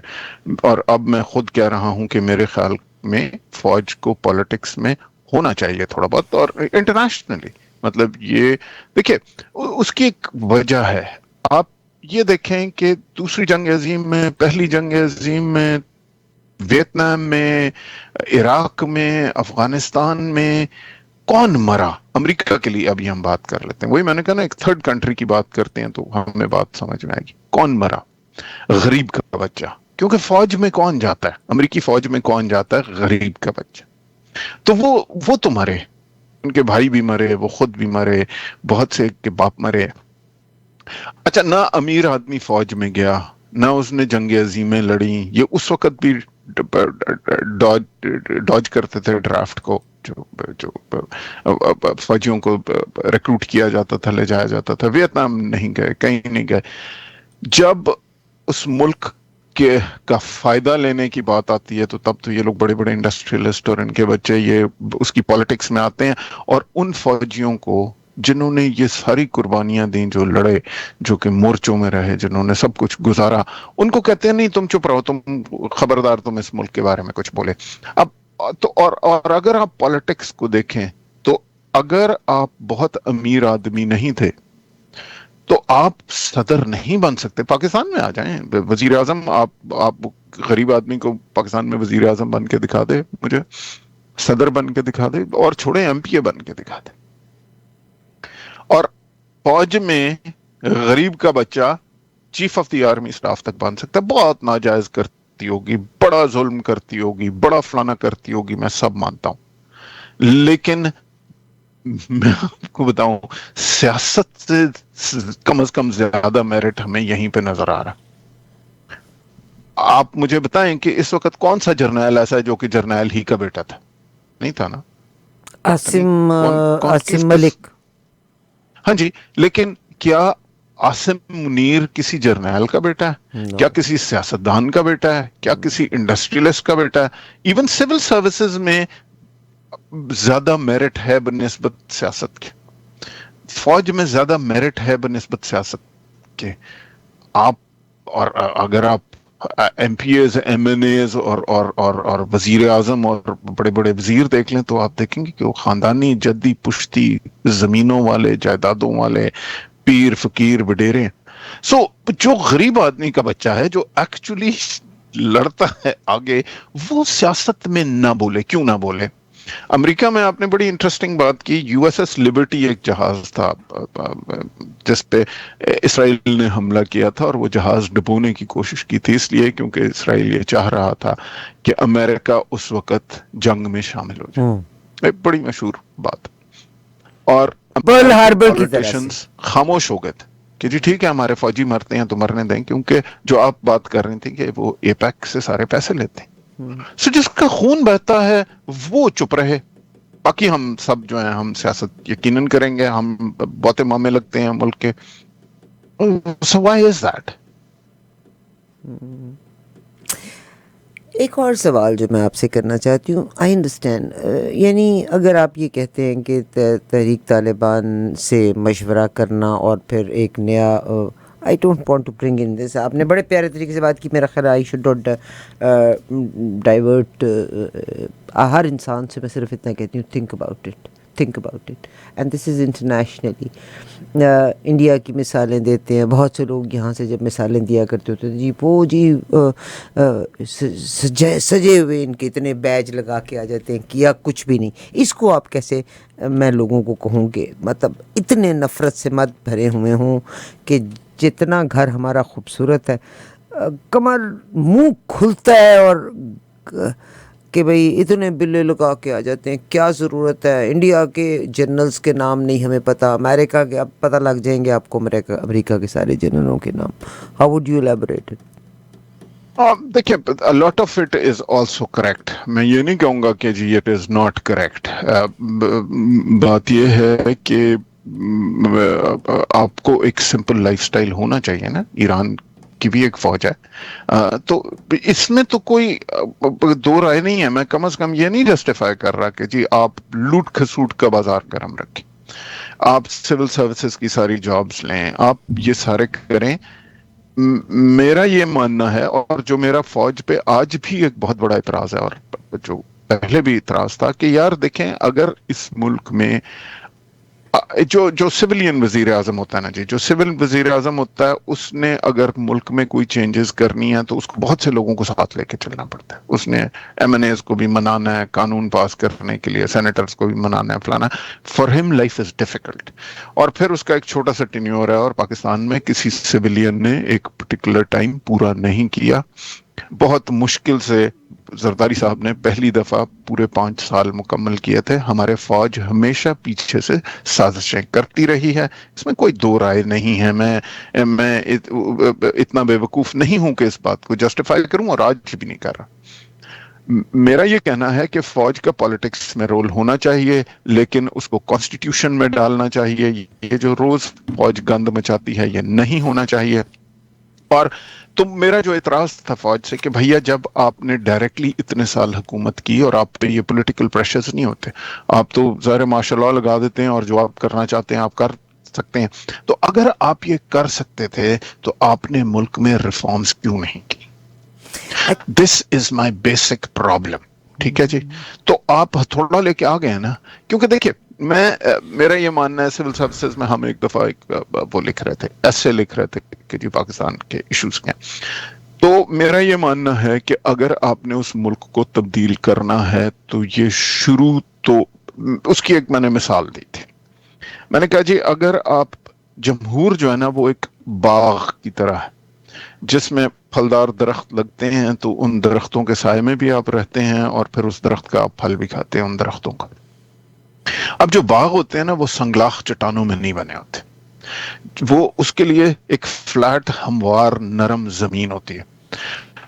اور اب میں خود کہہ رہا ہوں کہ میرے خیال میں فوج کو پولیٹکس میں ہونا چاہیے تھوڑا بہت، اور انٹرنیشنلی. مطلب یہ دیکھیے اس کی ایک وجہ ہے. آپ یہ دیکھیں کہ دوسری جنگ عظیم میں، پہلی جنگ عظیم میں، ویتنام میں، عراق میں، افغانستان میں کون مرا؟ امریکہ کے لیے ابھی ہم بات کر لیتے ہیں، وہی میں نے کہا نا، ایک تھرڈ کنٹری کی بات کرتے ہیں تو ہمیں بات سمجھ میں آئے گی. کون مرا؟ غریب کا بچہ. کیونکہ فوج میں کون جاتا ہے؟ امریکی فوج میں کون جاتا ہے؟ غریب کا بچہ. تو وہ تو مرے، ان کے بھائی بھی مرے، وہ خود بھی مرے، بہت سے کے باپ مرے. اچھا، نہ امیر آدمی فوج میں گیا، نہ اس نے جنگ عظیمیں لڑی. یہ اس وقت بھی ڈاج کرتے تھے ڈرافٹ کو، جو فوجیوں کو ریکروٹ کیا جاتا تھا، لے جایا جاتا تھا. ویتنام نہیں گئے، کہیں نہیں گئے. جب اس ملک کا فائدہ لینے کی بات آتی ہے تو تب تو یہ لوگ بڑے بڑے انڈسٹریلسٹ اور ان کے بچے یہ اس کی پالیٹکس میں آتے ہیں. اور ان فوجیوں کو جنہوں نے یہ ساری قربانیاں دیں، جو لڑے، جو کہ مورچوں میں رہے، جنہوں نے سب کچھ گزارا، ان کو کہتے ہیں نہیں تم چپ رہو، تم خبردار تم اس ملک کے بارے میں کچھ بولے. اب تو اور اگر آپ پالیٹکس کو دیکھیں تو اگر آپ بہت امیر آدمی نہیں تھے تو آپ صدر نہیں بن سکتے. پاکستان میں آ جائیں، وزیر اعظم، آپ غریب آدمی کو پاکستان میں وزیر اعظم بن کے دکھا دے، مجھے صدر بن کے دکھا دے، اور چھوڑے ایم پی اے بن کے دکھا دے. اور فوج میں غریب کا بچہ chief of the army staff تک بن سکتا ہے. بہت ناجائز کرتی ہوگی, بڑا ظلم کرتی ہوگی, بڑا فلانا کرتی ہوگی, میں سب مانتا ہوں, لیکن میں آپ کو بتاؤں سیاست سے کم از کم زیادہ میرٹ ہمیں یہیں پہ نظر آ رہا. آپ مجھے بتائیں کہ اس وقت کون سا جرنیل ایسا ہے جو کہ جرنیل ہی کا بیٹا تھا؟ نہیں تھا نا. عاصم ملک. ہاں جی, لیکن کیا عاصم منیر کسی جرنیل کا بیٹا ہے؟ کیا کسی سیاستدان کا بیٹا ہے؟ کیا کسی انڈسٹریلسٹ کا بیٹا ہے؟ ایون سول سروسز میں زیادہ میرٹ ہے بنسبت سیاست کے, فوج میں زیادہ میرٹ ہے بنسبت سیاست کے. آپ اور اگر آپ M P As, M N As اور وزیر اعظم اور بڑے بڑے وزیر دیکھ لیں تو آپ دیکھیں گے کہ وہ خاندانی جدی پشتی زمینوں والے, جائیدادوں والے, پیر فقیر وڈیرے ہیں. سو جو غریب آدمی کا بچہ ہے جو ایکچولی لڑتا ہے آگے, وہ سیاست میں نہ بولے. کیوں نہ بولے؟ امریکہ میں آپ نے بڑی انٹرسٹنگ بات کی, یو ایس ایس لبرٹی ایک جہاز تھا جس پہ اسرائیل نے حملہ کیا تھا, اور وہ جہاز ڈبونے کی کوشش کی تھی اس لیے کیونکہ اسرائیل یہ چاہ رہا تھا کہ امریکہ اس وقت جنگ میں شامل ہو جائے. ایک بڑی مشہور بات. اور پرل ہاربر کی طرح سے پولیٹیشنز خاموش ہو گئے تھے کہ جی ٹھیک ہے ہمارے فوجی مرتے ہیں تو مرنے دیں, کیونکہ جو آپ بات کر رہی تھی کہ وہ اے پیک سے سارے پیسے لیتے ہیں. سو جس کا خون بہتا ہے وہ چپ رہے, باقی ہم سب جو ہیں ہم سیاست یقیناً کریں گے, ہم بہت مامے لگتے ہیں ملک کے. So why is that? ایک اور سوال جو میں آپ سے کرنا چاہتی ہوں, آئی انڈرسٹینڈ, یعنی اگر آپ یہ کہتے ہیں کہ تحریک طالبان سے مشورہ کرنا اور پھر ایک نیا, I don't want to bring in this, آپ نے بڑے پیارے طریقے سے بات کی, میرا خیال آئی شوڈ ناٹ ڈائیورٹ ہر انسان سے. میں صرف اتنا کہتی ہوں, think about it, and this is internationally. India کی مثالیں دیتے ہیں بہت سے لوگ, یہاں سے جب مثالیں دیا کرتے ہوتے ہیں, جی وہ جی سجے ہوئے ان کے اتنے بیج لگا کے آ جاتے ہیں, کیا کچھ بھی نہیں. اس کو آپ کیسے, میں لوگوں کو کہوں کہ مطلب اتنے نفرت سے مت بھرے ہوئے ہوں کہ جتنا گھر ہمارا خوبصورت ہے, کمر منہ کھلتا ہے اور کہ بھئی اتنے بلے لگا کے آ جاتے ہیں, کیا ضرورت ہے؟ انڈیا کے جنرلز کے نام نہیں ہمیں پتہ, امریکہ کے اب پتہ لگ جائیں گے آپ کو امریکہ کے سارے جنرلوں کے نام. How would you elaborate it? دیکھیں, lot of it is also correct. میں یہ نہیں کہوں گا کہ جی اٹ از ناٹ کریکٹ. بات یہ ہے کہ آپ کو ایک سمپل لائف سٹائل ہونا چاہیے نا. ایران کی بھی ایک فوج ہے, تو اس میں تو کوئی دو رائے نہیں ہے. میں کم از کم یہ نہیں جسٹیفائی کر رہا کہ جی آپ لوٹ کھسوٹ کا بازار گرم رکھیں, آپ سول سروسز کی ساری جابز لیں, آپ یہ سارے کریں. میرا یہ ماننا ہے, اور جو میرا فوج پہ آج بھی ایک بہت بڑا اعتراض ہے, اور جو پہلے بھی اعتراض تھا, کہ یار دیکھیں اگر اس ملک میں جو سویلین وزیر اعظم ہوتا ہے نا جی, جو سول وزیر اعظم ہوتا ہے, اس نے اگر ملک میں کوئی چینجز کرنی ہے تو اس کو بہت سے لوگوں کو ساتھ لے کے چلنا پڑتا ہے. اس نے ایم این ایز کو بھی منانا ہے قانون پاس کرنے کے لیے, سینیٹرز کو بھی منانا ہے, فلانا. فار ہم لائف از ڈیفیکلٹ. اور پھر اس کا ایک چھوٹا سا ٹینیور ہے, اور پاکستان میں کسی سویلین نے ایک پرٹیکولر ٹائم پورا نہیں کیا. بہت مشکل سے زرداری صاحب نے پہلی دفعہ پورے 5 سال مکمل کیے تھے. ہمارے فوج ہمیشہ پیچھے سے سازشیں کرتی رہی ہے, اس میں کوئی دو رائے نہیں ہے. میں اتنا بے وقوف نہیں ہوں کہ اس بات کو جسٹیفائی کروں, اور آج بھی نہیں کر رہا. میرا یہ کہنا ہے کہ فوج کا پالیٹکس میں رول ہونا چاہیے, لیکن اس کو کانسٹیٹیوشن میں ڈالنا چاہیے. یہ جو روز فوج گند مچاتی ہے یہ نہیں ہونا چاہیے. اور تو میرا جو اعتراض تھا فوج سے کہ بھیا جب آپ نے ڈائریکٹلی اتنے سال حکومت کی اور آپ پہ یہ پولیٹیکل پریشرز نہیں ہوتے, آپ تو ظاہر ماشاء اللہ لگا دیتے ہیں, اور جو آپ کرنا چاہتے ہیں آپ کر سکتے ہیں. تو اگر آپ یہ کر سکتے تھے تو آپ نے ملک میں ریفارمز کیوں نہیں کی؟ دس از مائی بیسک پرابلم. ٹھیک ہے جی, تو آپ تھوڑا لے کے آ گئے نا. کیونکہ دیکھیے میرا یہ ماننا ہے, سول سروسز میں ہم ایک دفعہ وہ لکھ رہے تھے, ایسے لکھ رہے تھے کہ جی پاکستان کے ایشوز کیا. تو میرا یہ ماننا ہے کہ اگر آپ نے اس ملک کو تبدیل کرنا ہے تو یہ شروع تو اس کی ایک میں نے مثال دی تھی. میں نے کہا جی اگر آپ جمہور جو ہے نا وہ ایک باغ کی طرح ہے جس میں پھلدار درخت لگتے ہیں، تو ان درختوں کے سائے میں بھی آپ رہتے ہیں اور پھر اس درخت کا آپ پھل بھی کھاتے ہیں ان درختوں کا۔ اب جو باغ ہوتے ہیں نا وہ سنگلاخ چٹانوں میں نہیں بنے ہوتے، وہ اس کے لیے ایک فلیٹ ہموار نرم زمین ہوتی ہے۔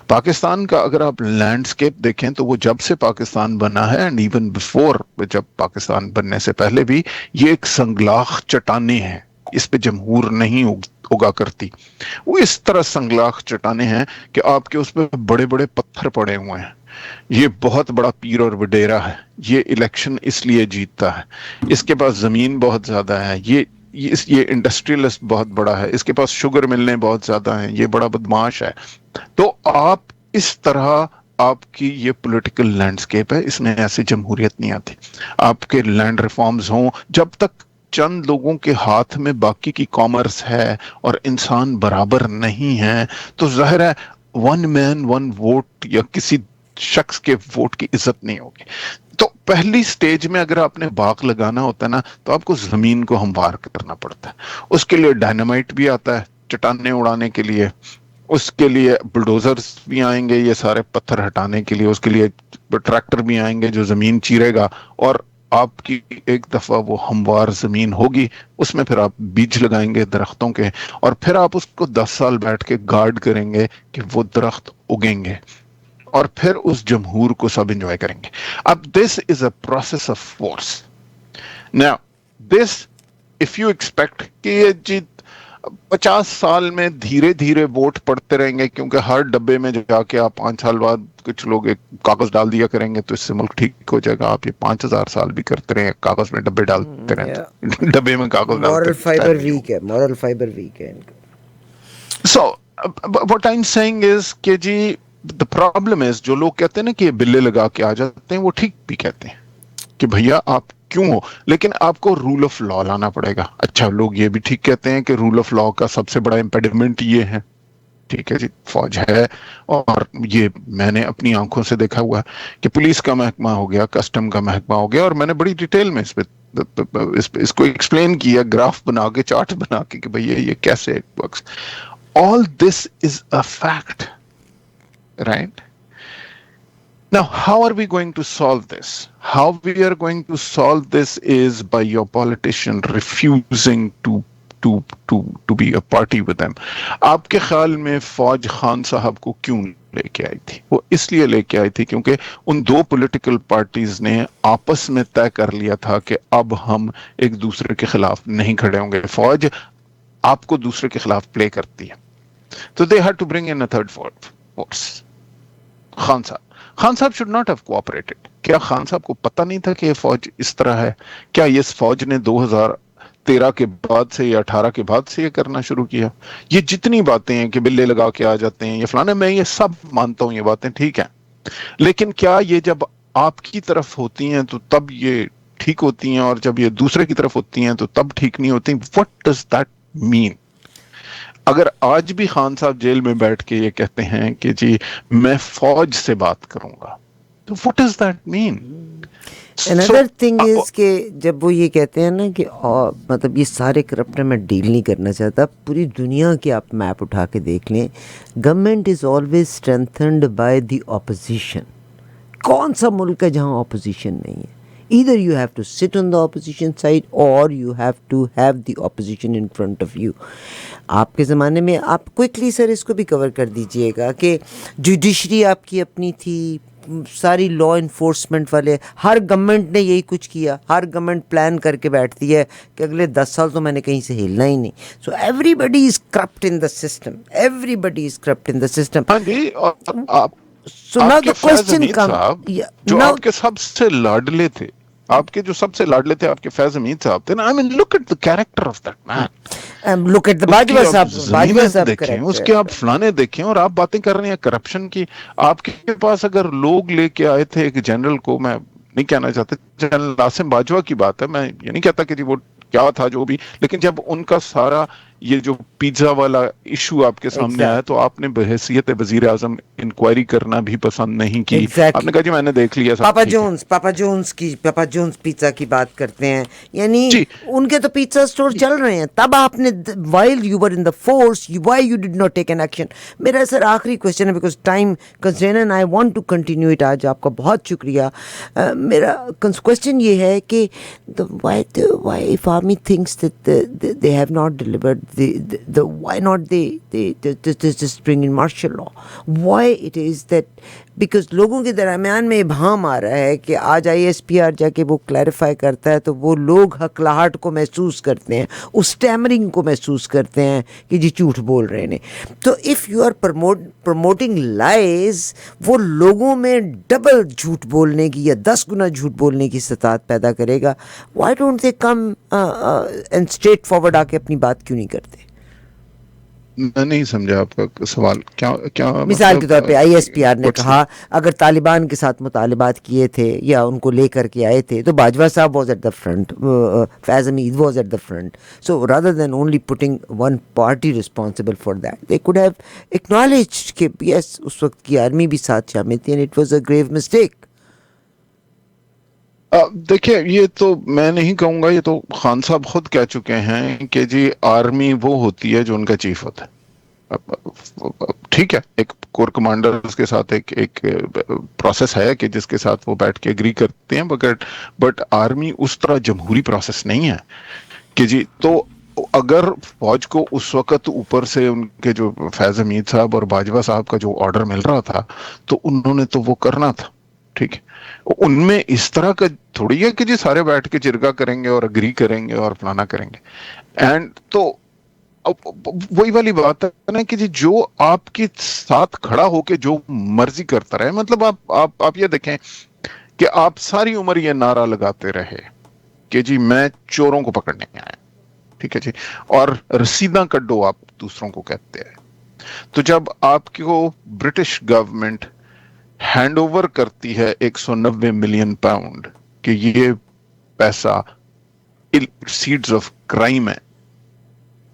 پاکستان کا اگر آپ لینڈسکیپ دیکھیں تو وہ جب سے پاکستان بنا ہے اینڈ ایون بیفور، جب پاکستان بننے سے پہلے بھی، یہ ایک سنگلاخ چٹانیں ہیں، اس پہ جمہور نہیں اگا کرتی۔ وہ اس طرح سنگلاخ چٹانیں ہیں کہ آپ کے اس پہ بڑے بڑے پتھر پڑے ہوئے ہیں۔ یہ بہت بڑا پیر اور وڈیرا ہے، یہ الیکشن اس لیے جیتتا ہے، اس کے پاس زمین بہت زیادہ ہے، یہ انڈسٹریلسٹ بہت بڑا ہے، اس کے پاس شوگر ملنے بہت زیادہ ہیں، یہ بڑا بدماش ہے۔ تو آپ اس طرح آپ کی یہ پولیٹیکل لینڈسکیپ ہے، اس میں ایسی جمہوریت نہیں آتی۔ آپ کے لینڈ ریفارمز ہوں، جب تک چند لوگوں کے ہاتھ میں باقی کی کامرس ہے اور انسان برابر نہیں ہے، تو ظاہر ہے ون مین ون ووٹ یا کسی شخص کے ووٹ کی عزت نہیں ہوگی۔ تو پہلی سٹیج میں اگر آپ نے باغ لگانا ہوتا ہے نا تو آپ کو زمین کو ہموار کرنا پڑتا ہے۔ اس کے لیے ڈائنامائٹ بھی آتا ہے چٹانیں اڑانے کے لیے، اس کے لیے بلڈوزرز بھی آئیں گے یہ سارے پتھر ہٹانے کے لیے، اس کے لیے ٹریکٹر بھی آئیں گے جو زمین چیرے گا، اور آپ کی ایک دفعہ وہ ہموار زمین ہوگی، اس میں پھر آپ بیج لگائیں گے درختوں کے، اور پھر آپ اس کو 10 سال بیٹھ کے گارڈ کریں گے کہ وہ درخت اگیں گے، اور پھر اس جمہور کو سب انجوائے کریں گے۔ اب this is a process of force. Now, this, if you expect کہ یہ جی 50 سال میں دھیرے دھیرے ووٹ پڑتے رہیں گے، کیونکہ ہر ڈبے میں جا کے آپ 5 سال بعد کچھ لوگ ایک کاغذ ڈال دیا کریں گے تو اس سے ملک ٹھیک ہو جائے گا، آپ یہ 5000 سال بھی کرتے رہیں، کاغذ میں ڈبے ڈالتے رہتے، ڈبے میں کاغذ ڈالتے مورل فائبر ویک ہے، مورل فائبر ویک ہے ان کا۔ سو what I'm saying is کہ جی the problem is، جو لوگ کہتے ہیں نا کہ یہ بلے لگا کے آ جاتے ہیں، وہ ٹھیک بھی کہتے ہیں کہ بھیا آپ کیوں ہو، لیکن آپ کو رول آف لا لانا پڑے گا۔ اچھا، لوگ یہ بھی ٹھیک کہتے ہیں کہ رول آف لا کا سب سے بڑا امپیڈمنٹ یہ ہے، ٹھیک ہے جی، فوج ہے، اور یہ میں نے اپنی آنکھوں سے دیکھا ہوا ہے کہ پولیس کا محکمہ ہو گیا، کسٹم کا محکمہ ہو گیا، اور میں نے بڑی ڈیٹیل میں اس کو ایکسپلین کیا، گراف بنا کے، چارٹ بنا کے کہ بھئی یہ کیسے works. All this is a fact, right? Now, how are we going to solve this? How we are going to solve this is by your politician refusing to be a party with them. آپ کے خیال میں فوج خان صاحب کو کیوں لے کے آئی تھی؟ وہ اس لیے لے کے آئی تھی کیونکہ ان دو پولیٹیکل پارٹیز نے آپس میں طے کر لیا تھا کہ اب ہم ایک دوسرے کے خلاف نہیں کھڑے ہوں گے۔ فوج آپ کو دوسرے کے خلاف پلے کرتی ہے، تو they had to bring in a third force. Khan صاحب should not have cooperated. کیا خان صاحب کو پتہ نہیں تھا کہ یہ فوج اس طرح ہے؟ کیا یہ فوج نے 2013 کے بعد سے یا 18 کے بعد سے یہ کرنا شروع کیا؟ یہ جتنی باتیں ہیں کہ بلے لگا کے آ جاتے ہیں، یہ فلانا، میں یہ سب مانتا ہوں، یہ باتیں ٹھیک ہیں، لیکن کیا یہ جب آپ کی طرف ہوتی ہیں تو تب یہ ٹھیک ہوتی ہیں، اور جب یہ دوسرے کی طرف ہوتی ہیں تو تب ٹھیک نہیں ہوتی؟ What does that mean? اگر آج بھی خان صاحب جیل میں بیٹھ کے یہ کہتے ہیں کہ جی میں فوج سے بات کروں گا، تو what does that mean? another thing is کہ جب وہ یہ کہتے ہیں نا کہ مطلب یہ سارے کرپٹ میں ڈیل نہیں کرنا چاہتا، پوری دنیا کے آپ میپ اٹھا کے دیکھ لیں، government is always strengthened by the opposition. کون سا ملک ہے جہاں اپوزیشن نہیں ہے؟ either you have to sit on the opposition side or you have to have the opposition in front of you. آپ کے زمانے میں آپ کوئکلی سر اس کو بھی کور کر دیجئے گا کہ جوڈیشری آپ کی اپنی تھی، ساری لا انفورسمنٹ والے، ہر گورنمنٹ نے یہی کچھ کیا، ہر گورنمنٹ پلان کر کے بیٹھتی ہے کہ اگلے 10 سال تو میں نے کہیں سے ہلنا ہی نہیں۔ So everybody is corrupt in the system, everybody is corrupt in the system. ہاں جی، اور آپ So now the question comes، جو آپ کے سب سے لاڈلے تھے، آپ کے جو سب سے لاڈلے تھے آپ کے فیض حمید صاحب تھے نا، I mean look at the character of that man. look at the Bajwa صاحب، باجوہ صاحب دیکھیں، اس کے آپ فلانے دیکھیں، اور آپ باتیں کر رہے ہیں کرپشن کی۔ آپ کے پاس اگر لوگ لے کے آئے تھے ایک جنرل کو، میں نہیں کہنا چاہتا، جنرل عاصم باجوہ کی بات ہے، میں یہ نہیں کہتا کہ جی وہ کیا تھا جو بھی، لیکن جب ان کا سارا یہ جو پیزا والا ایشو آپ کے سامنے آیا تو آپ نے بحیثیت وزیر اعظم انکوائری کرنا بھی پسند نہیں کی. آپ نے کہا جی میں نے دیکھ لیا. پاپا جونز پیزا کی بات کرتے ہیں, یعنی ان کے تو پیزا اسٹور چل رہے ہیں, تب آپ نے while you were in the force why you did not take an action. میرا سر آخری کوشچن ہے because time constraint and I want to continue it. آج آپ کا بہت شکریہ. میرا کوشچن یہ ہے کہ why if army thinks that they have not delivered the why not they just bring in martial law. Why it is that because لوگوں کے درمیان میں ابہام آ رہا ہے کہ آج ISPR جا کے وہ کلیریفائی کرتا ہے تو وہ لوگ ہکلاہٹ کو محسوس کرتے ہیں, اس ٹیمرنگ کو محسوس کرتے ہیں کہ جی جھوٹ بول رہے ہیں. تو if you are promoting lies, وہ لوگوں میں ڈبل جھوٹ بولنے کی یا 10 گنا جھوٹ بولنے کی استطاعت پیدا کرے گا. Why don't they come and straightforward آ کے اپنی بات کیوں نہیں کرتے؟ میں نہیں سمجھا آپ کا سوال. کیا مثال کے طور پہ ISPR نے کہا اگر طالبان کے ساتھ مطالبات کیے تھے یا ان کو لے کر کے آئے تھے تو باجوہ صاحب was at the front, Faiz Hameed was at the front. So rather than only putting one party responsible for that they could have acknowledged کہ یس اس وقت کی آرمی بھی ساتھ شامل تھی, and it was a grave mistake. دیکھیے یہ تو میں نہیں کہوں گا, یہ تو خان صاحب خود کہہ چکے ہیں کہ جی آرمی وہ ہوتی ہے جو ان کا چیف ہوتا ہے. ٹھیک ہے, ایک کور کمانڈر کے ساتھ ایک پروسیس ہے کہ جس کے ساتھ وہ بیٹھ کے اگری کرتے ہیں, بٹ آرمی اس طرح جمہوری پروسیس نہیں ہے کہ جی. تو اگر فوج کو اس وقت اوپر سے ان کے جو فیض حمید صاحب اور باجوہ صاحب کا جو آرڈر مل رہا تھا تو انہوں نے تو وہ کرنا تھا. ٹھیک ہے, ان میں اس طرح کا تھوڑی ہے کہ جی سارے بیٹھ کے چرگا کریں گے اور اگری کریں گے اور فلانا کریں گے. اینڈ تو وہی والی بات ہے نا کہ جی جو آپ کے ساتھ کھڑا ہو کے جو مرضی کرتا رہے, مطلب آپ یہ دیکھیں کہ آپ ساری عمر یہ نعرہ لگاتے رہے کہ جی میں چوروں کو پکڑنے آیا, ٹھیک ہے جی, اور رسیداں کڈو آپ دوسروں کو کہتے ہیں. تو جب آپ کو برٹش گورنمنٹ ہینڈ اوور کرتی ہے 190 ملین پاؤنڈ کہ یہ پیسہ سیڈز آف کرائم ہے,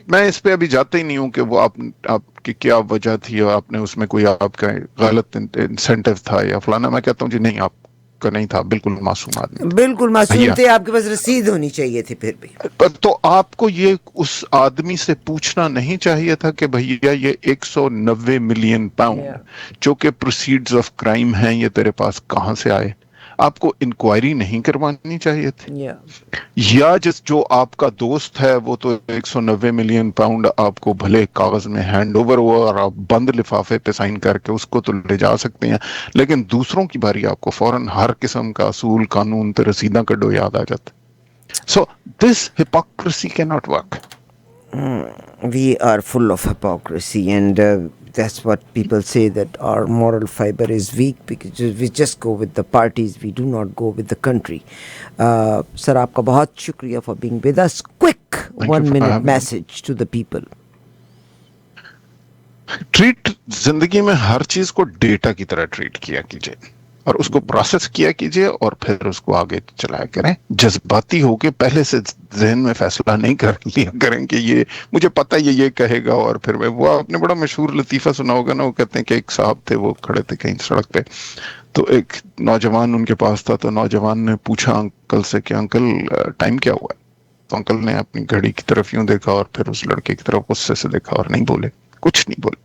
میں اس پہ ابھی جاتا ہی نہیں ہوں کہ وہ آپ کی کیا وجہ تھی اور آپ نے اس میں کوئی آپ کا غلط انسینٹیو تھا یا فلانا. میں کہتا ہوں جی نہیں, آپ کا نہیں تھا, بالکل معصوم آدمی, بالکل معصوم تھے, آپ کے پاس رسید ہونی چاہیے تھی. پھر بھی تو آپ کو یہ اس آدمی سے پوچھنا نہیں چاہیے تھا کہ بھیا یہ 190 ملین پاؤنڈ جو کہ پروسیڈز آف کرائم ہیں یہ تیرے پاس کہاں سے آئے؟ آپ کو انکوائری نہیں کروانی چاہیے تھی. یا جو آپ کا دوست ہے وہ تو 190 ملین پاؤنڈ آپ کو بھلے کاغذ میں ہینڈ اوور ہوا اور آپ بند لفافے پہ سائن کر کے اس کو تو لے جا سکتے ہیں, لیکن دوسروں کی باری آپ کو فوراً ہر قسم کا اصول قانون پہ رسیداں کڈو یاد آ جاتا. So this hypocrisy cannot work. We are full of hypocrisy, and that's what people say, that our moral fiber is weak because we just go with the parties, we do not go with the country. Sir, آپ کا بہت شکریہ for being with us. Quick 1 minute message to the people. زندگی میں ہر چیز کو data کی طرح ٹریٹ کیا کیجئے اور اس کو پروسیس کیا کیجئے اور پھر اس کو آگے چلایا کریں. جذباتی ہو کے پہلے سے ذہن میں فیصلہ نہیں کر لیا کریں کہ یہ مجھے پتہ یہ کہے گا اور پھر وہ آپ نے بڑا مشہور لطیفہ سنا ہوگا نا, وہ کہتے ہیں کہ ایک صاحب تھے, وہ کھڑے تھے کہیں سڑک پہ, تو ایک نوجوان ان کے پاس تھا, تو نوجوان نے پوچھا انکل سے کہ انکل ٹائم کیا ہوا ہے؟ تو انکل نے اپنی گھڑی کی طرف یوں دیکھا اور پھر اس لڑکے کی طرف غصے سے دیکھا اور نہیں بولے, کچھ نہیں بولے.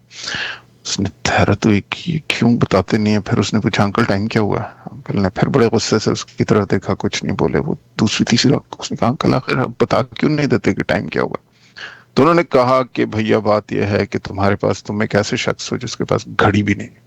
اس نے حیرت ہوئی کہ کیوں بتاتے نہیں ہیں. پھر اس نے پوچھا انکل ٹائم کیا ہوا ہے؟ انکل نے پھر بڑے غصے سے اس کی طرف دیکھا, کچھ نہیں بولے. وہ تیسری اس نے کہا انکل آخر بتا کیوں نہیں دیتے کہ ٹائم کیا ہوا؟ تو انہوں نے کہا کہ بھیا بات یہ ہے کہ تمہارے پاس, تم ایک ایسے شخص ہو جس کے پاس گھڑی بھی نہیں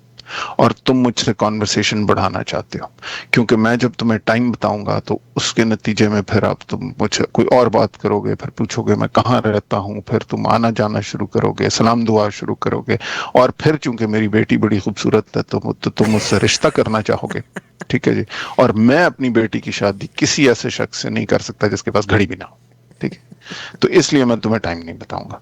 اور تم مجھ سے کانورسیشن بڑھانا چاہتے ہو, کیونکہ میں جب تمہیں ٹائم بتاؤں گا تو اس کے نتیجے میں پھر تم مجھ سے کوئی اور بات کرو گے, پھر پوچھو گے میں کہاں رہتا ہوں, پھر تم آنا جانا شروع کرو گے, سلام دعا شروع کرو گے, اور پھر چونکہ میری بیٹی بڑی خوبصورت ہے تو تم مجھ سے رشتہ کرنا چاہو گے. ٹھیک ہے جی, اور میں اپنی بیٹی کی شادی کسی ایسے شخص سے نہیں کر سکتا جس کے پاس گھڑی بھی نہ ہو. ٹھیک ہے, تو اس لیے میں تمہیں ٹائم نہیں بتاؤں گا.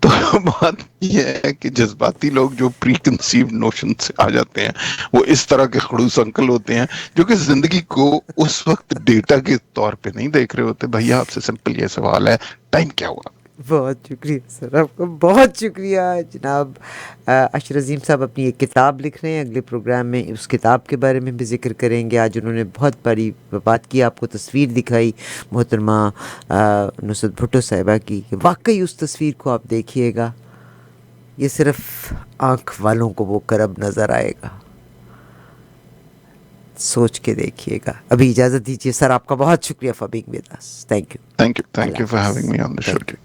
تو بات یہ ہے کہ جذباتی لوگ جو پری کنسیو نوشن سے آ جاتے ہیں وہ اس طرح کے خڑوس انکل ہوتے ہیں جو کہ زندگی کو اس وقت ڈیٹا کے طور پہ نہیں دیکھ رہے ہوتے. بھیا آپ سے سمپل یہ سوال ہے, ٹائم کیا ہوا؟ بہت شکریہ سر، آپ کا بہت شکریہ جناب اشر عظیم صاحب اپنی ایک کتاب لکھ رہے ہیں، اگلے پروگرام میں اس کتاب کے بارے میں بھی ذکر کریں گے. آج انہوں نے بہت بڑی بات کی، آپ کو تصویر دکھائی محترمہ نصرت بھٹو صاحبہ کی، کہ واقعی اس تصویر کو آپ دیکھیے گا، یہ صرف آنکھ والوں کو وہ کرب نظر آئے گا، سوچ کے دیکھیے گا. ابھی اجازت دیجیے سر، آپ کا بہت شکریہ for being with us. Thank you. Thank you اللہ فار ہیونگ حافظ. Me on the show. Thank you.